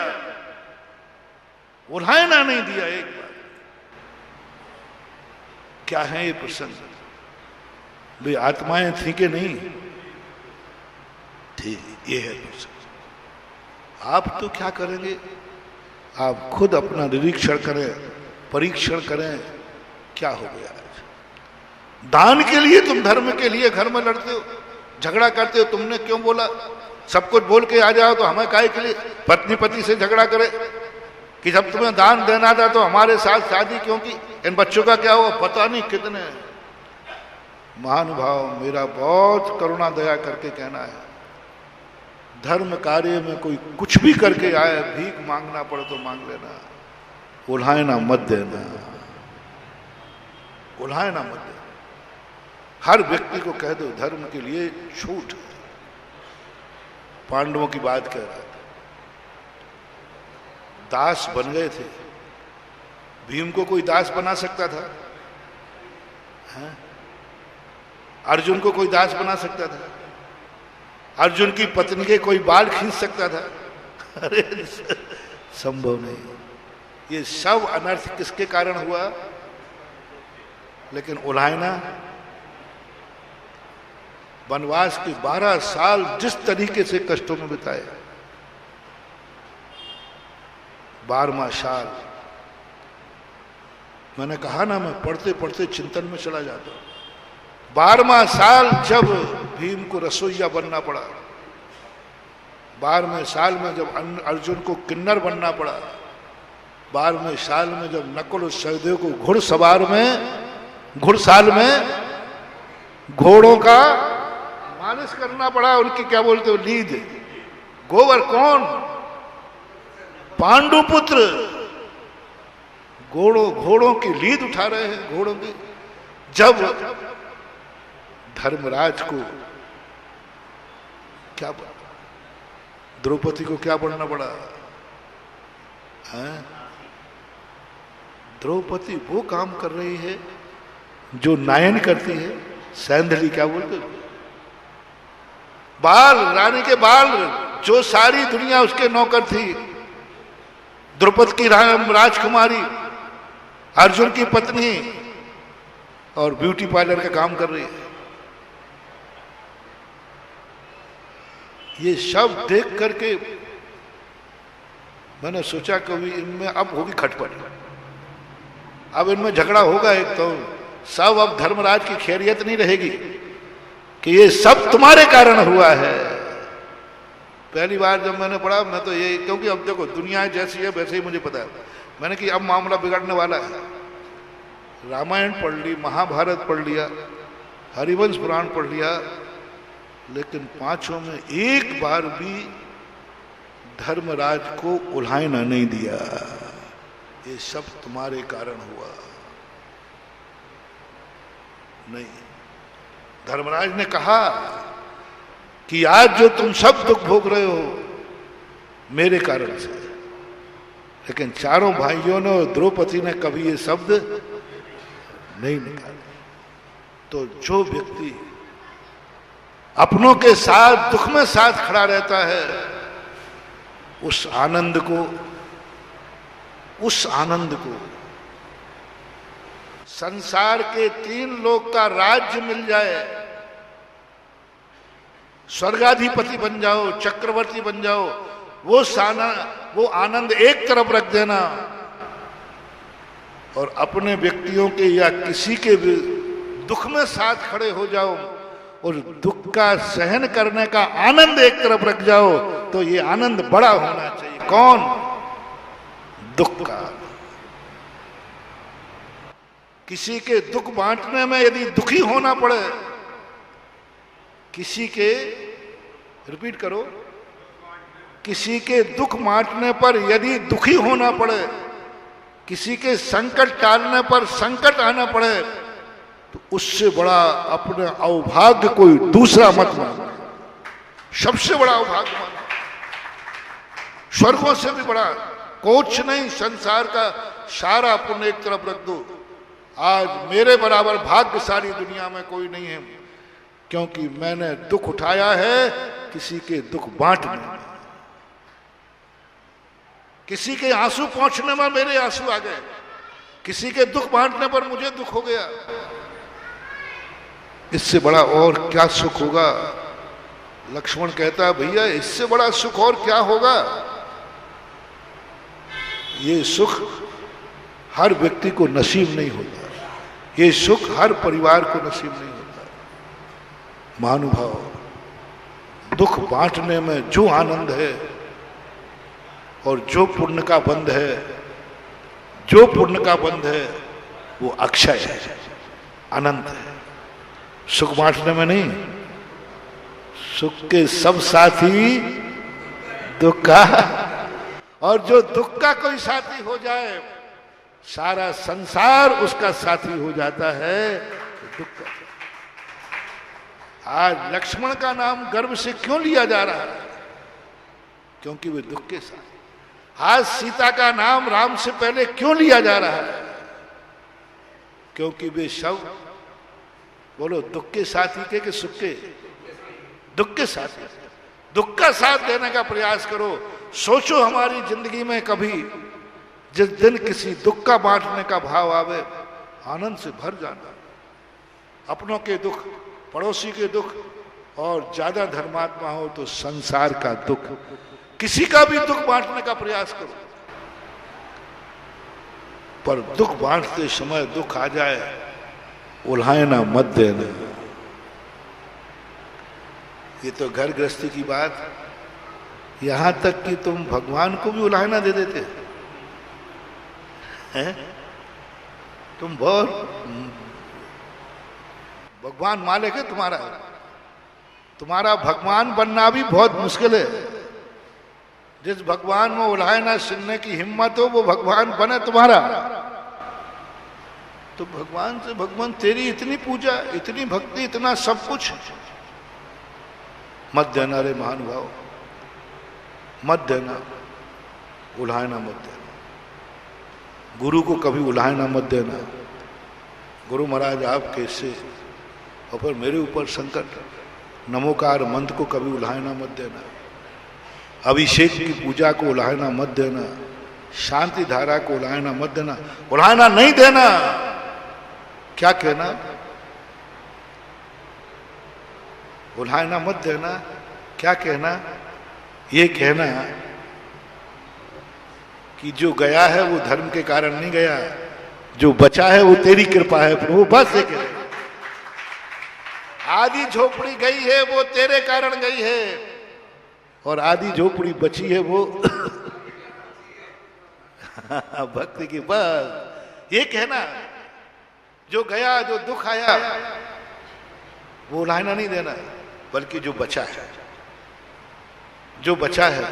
[SPEAKER 1] उल्हायना नहीं दिया। एक बार क्या है ये प्रसंग? भाई आत्माएं थी कि नहीं थी, ये है प्रसंग। आप तो क्या करेंगे? आप खुद अपना निरीक्षण करें, परीक्षण करें, क्या हो गया आज? दान के लिए तुम धर्म के लिए घर में लड़ते हो, झगड़ा करते हो। तुमने क्यों बोला? सब कुछ बोल के आ जाओ तो हमें काहे के लिए पत्नी पति से झगड़ा करे कि जब तुम्हें दान देना था तो हमारे साथ शादी क्यों की? इन बच्चों का क्या हुआ? पता नहीं कितने। महानुभाव, मेरा बहुत करुणा दया करके कहना है, धर्म कार्य में कोई कुछ भी करके आए, भीख मांगना पड़े तो मांग लेना, उल्हायना मत देना, उल्हायना मत देना। हर व्यक्ति को कह दो धर्म के लिए छूट। पांडवों की बात कह रहा था, दास बन गए थे। भीम को कोई दास बना सकता था? है? अर्जुन को कोई दास बना सकता था? अर्जुन की पत्नी के कोई बाल खींच सकता था? अरे संभव नहीं। ये सब अनर्थ किसके कारण हुआ? लेकिन उल्हायना, वनवास के 12 साल जिस तरीके से कष्टों में बिताए, 12वां साल, मैंने कहा ना, मैं पढ़ते पढ़ते चिंतन में चला जाता हूं। 12वां साल जब भीम को रसोइया बनना पड़ा, 12वें साल में जब अर्जुन को किन्नर बनना पड़ा, 12वें साल में जब नकुल और सहदेव को घुड़साल में घोड़ों का मालिश करना पड़ा, उनकी क्या बोलते हो, लीद, गोबर। कौन? पांडु पुत्र घोड़ों की लीद उठा रहे हैं, घोड़ों की। जब धर्मराज को क्या, द्रौपदी को क्या बनना पड़ा? है? द्रौपदी वो काम कर रही है जो नायन करती है, सैंधली क्या बोलते हो, बाल, रानी के बाल, जो सारी दुनिया उसके नौकर थी। द्रौपदी की राजकुमारी, अर्जुन की पत्नी, और ब्यूटी पार्लर का काम कर रही है। ये सब देख करके मैंने सोचा कभी इनमें अब होगी खटपट, अब इनमें झगड़ा होगा एक तो सब, अब धर्मराज की खैरियत नहीं रहेगी कि ये सब तुम्हारे कारण हुआ है। पहली बार जब मैंने पढ़ा मैं तो ये, क्योंकि अब देखो दुनिया जैसी है वैसे ही मुझे पता है, मैंने कि अब मामला बिगड़ने वाला है। रामायण पढ़ ली, महाभारत पढ़ लिया, हरिवंश पुराण पढ़ लिया, लेकिन पांचों में एक बार भी धर्मराज को उल्हायना नहीं दिया, ये सब तुम्हारे कारण हुआ। नहीं, धर्मराज ने कहा कि आज जो तुम सब दुख भोग रहे हो मेरे कारण से, लेकिन चारों भाइयों ने और द्रौपदी ने कभी ये शब्द नहीं निकाले। तो जो व्यक्ति अपनों के साथ दुख में साथ खड़ा रहता है, उस आनंद को संसार के 3 लोक का राज्य मिल जाए, स्वर्गाधिपति बन जाओ, चक्रवर्ती बन जाओ, वो आनंद एक तरफ रख देना और अपने व्यक्तियों के या किसी के भी दुख में साथ खड़े हो जाओ और दुख का सहन करने का आनंद एक तरफ रख जाओ, तो ये आनंद बड़ा होना चाहिए। कौन? दुख का। किसी के दुख बांटने में यदि दुखी होना पड़े, किसी के, रिपीट करो, किसी के दुख बांटने पर यदि दुखी होना पड़े, किसी के संकट टालने पर संकट आना पड़े, तो उससे बड़ा अपने अभाग्य कोई दूसरा मत मानो। सबसे बड़ा अभाग्य मानो, स्वर्गों से भी बड़ा कुछ नहीं। संसार का सारा पुण्य एक तरफ रख दो, आज मेरे बराबर भाग्यशाली दुनिया में कोई नहीं है, क्योंकि मैंने दुख उठाया है किसी के दुख बांटने में, किसी के आंसू पहुंचने में मेरे आंसू आ गए, किसी के दुख बांटने पर मुझे दुख हो गया। इससे बड़ा और क्या सुख होगा? लक्ष्मण कहता है भैया इससे बड़ा सुख और क्या होगा? ये सुख हर व्यक्ति को नसीब नहीं होता, ये सुख हर परिवार को नसीब नहीं होता। महानुभाव, दुख बांटने में जो आनंद है और जो पुण्य का बंध है, जो पुण्य का बंध है वो अक्षय है, अनंत है। सुख बांटने में नहीं, सुख के सब साथी दुख का, और जो दुख का कोई साथी हो जाए सारा संसार उसका साथी हो जाता है। दुख का, आज लक्ष्मण का नाम गर्व से क्यों लिया जा रहा है? क्योंकि वे दुख के साथ। आज सीता का नाम राम से पहले क्यों लिया जा रहा है? क्योंकि वे सब, बोलो, दुख के साथी के कि सुख के? दुख के साथी। दुख का साथ देने का प्रयास करो। सोचो हमारी जिंदगी में कभी जिस दिन किसी दुख का बांटने का भाव आवे, आनंद से भर जाना। अपनों के दुख, पड़ोसी के दुख, और ज्यादा धर्मात्मा हो तो संसार का दुख, किसी का भी दुख बांटने का प्रयास करो। पर दुख बांटते समय दुख आ जाए, उल्हायना मत देना। ये तो घर गृहस्थी की बात, यहां तक कि तुम भगवान को भी उल्हायना दे देते हैं। तुम बहुत, भगवान मालिक है तुम्हारा भगवान बनना भी बहुत मुश्किल है। जिस भगवान में उल्हायना सुनने की हिम्मत हो वो भगवान बने तुम्हारा। तो भगवान से, भगवान तेरी इतनी पूजा, इतनी भक्ति, इतना सब कुछ मत देना रे महानुभाव, मत देना, उल्हायना मत देना। गुरु को कभी उल्हायना मत देना। गुरु महाराज आप कैसे, और फिर मेरे ऊपर संकट, नमोकार मंत्र को कभी उल्हायना मत देना। अभिषेक की पूजा को उल्हायना मत देना। शांति धारा को उल्हायना मत देना। उल्हायना नहीं देना, क्या कहना? उल्हायना मत देना क्या कहना? ये कहना कि जो गया है वो धर्म के कारण नहीं गया, जो बचा है वो तेरी कृपा है प्रभु, बस ये कहना। आधी झोपड़ी गई है वो तेरे कारण गई है, और आधी झोपड़ी बची है वो भक्ति की, बस ये कहना। जो गया, जो दुख आया, वो उलाहना नहीं देना, बल्कि जो बचा है, जो बचा है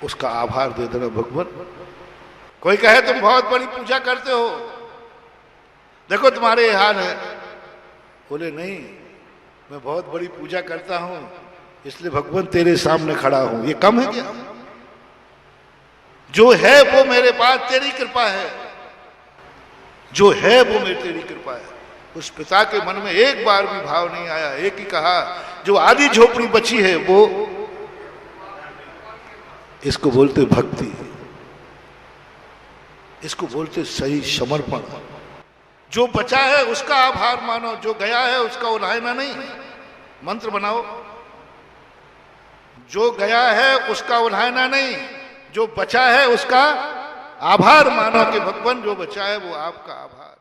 [SPEAKER 1] उसका आभार दे देना भगवान। कोई कहे तुम बहुत बड़ी पूजा करते हो, देखो तुम्हारे ये हाल है, बोले नहीं मैं बहुत बड़ी पूजा करता हूं इसलिए भगवान तेरे सामने खड़ा हूं, ये कम है क्या? जो है वो मेरे पास तेरी कृपा है, जो है वो मेरी तेरी कृपा है। उस पिता के मन में एक बार भी भाव नहीं आया, एक ही कहा जो आधी झोपड़ी बची है वो, इसको बोलते भक्ति, इसको बोलते सही समर्पण। जो बचा है उसका आभार मानो, जो गया है उसका उलाहना नहीं। मंत्र बनाओ, जो गया है उसका उलाहना नहीं, जो बचा है उसका आभार मानो कि भगवान जो बचा है वो आपका आभार।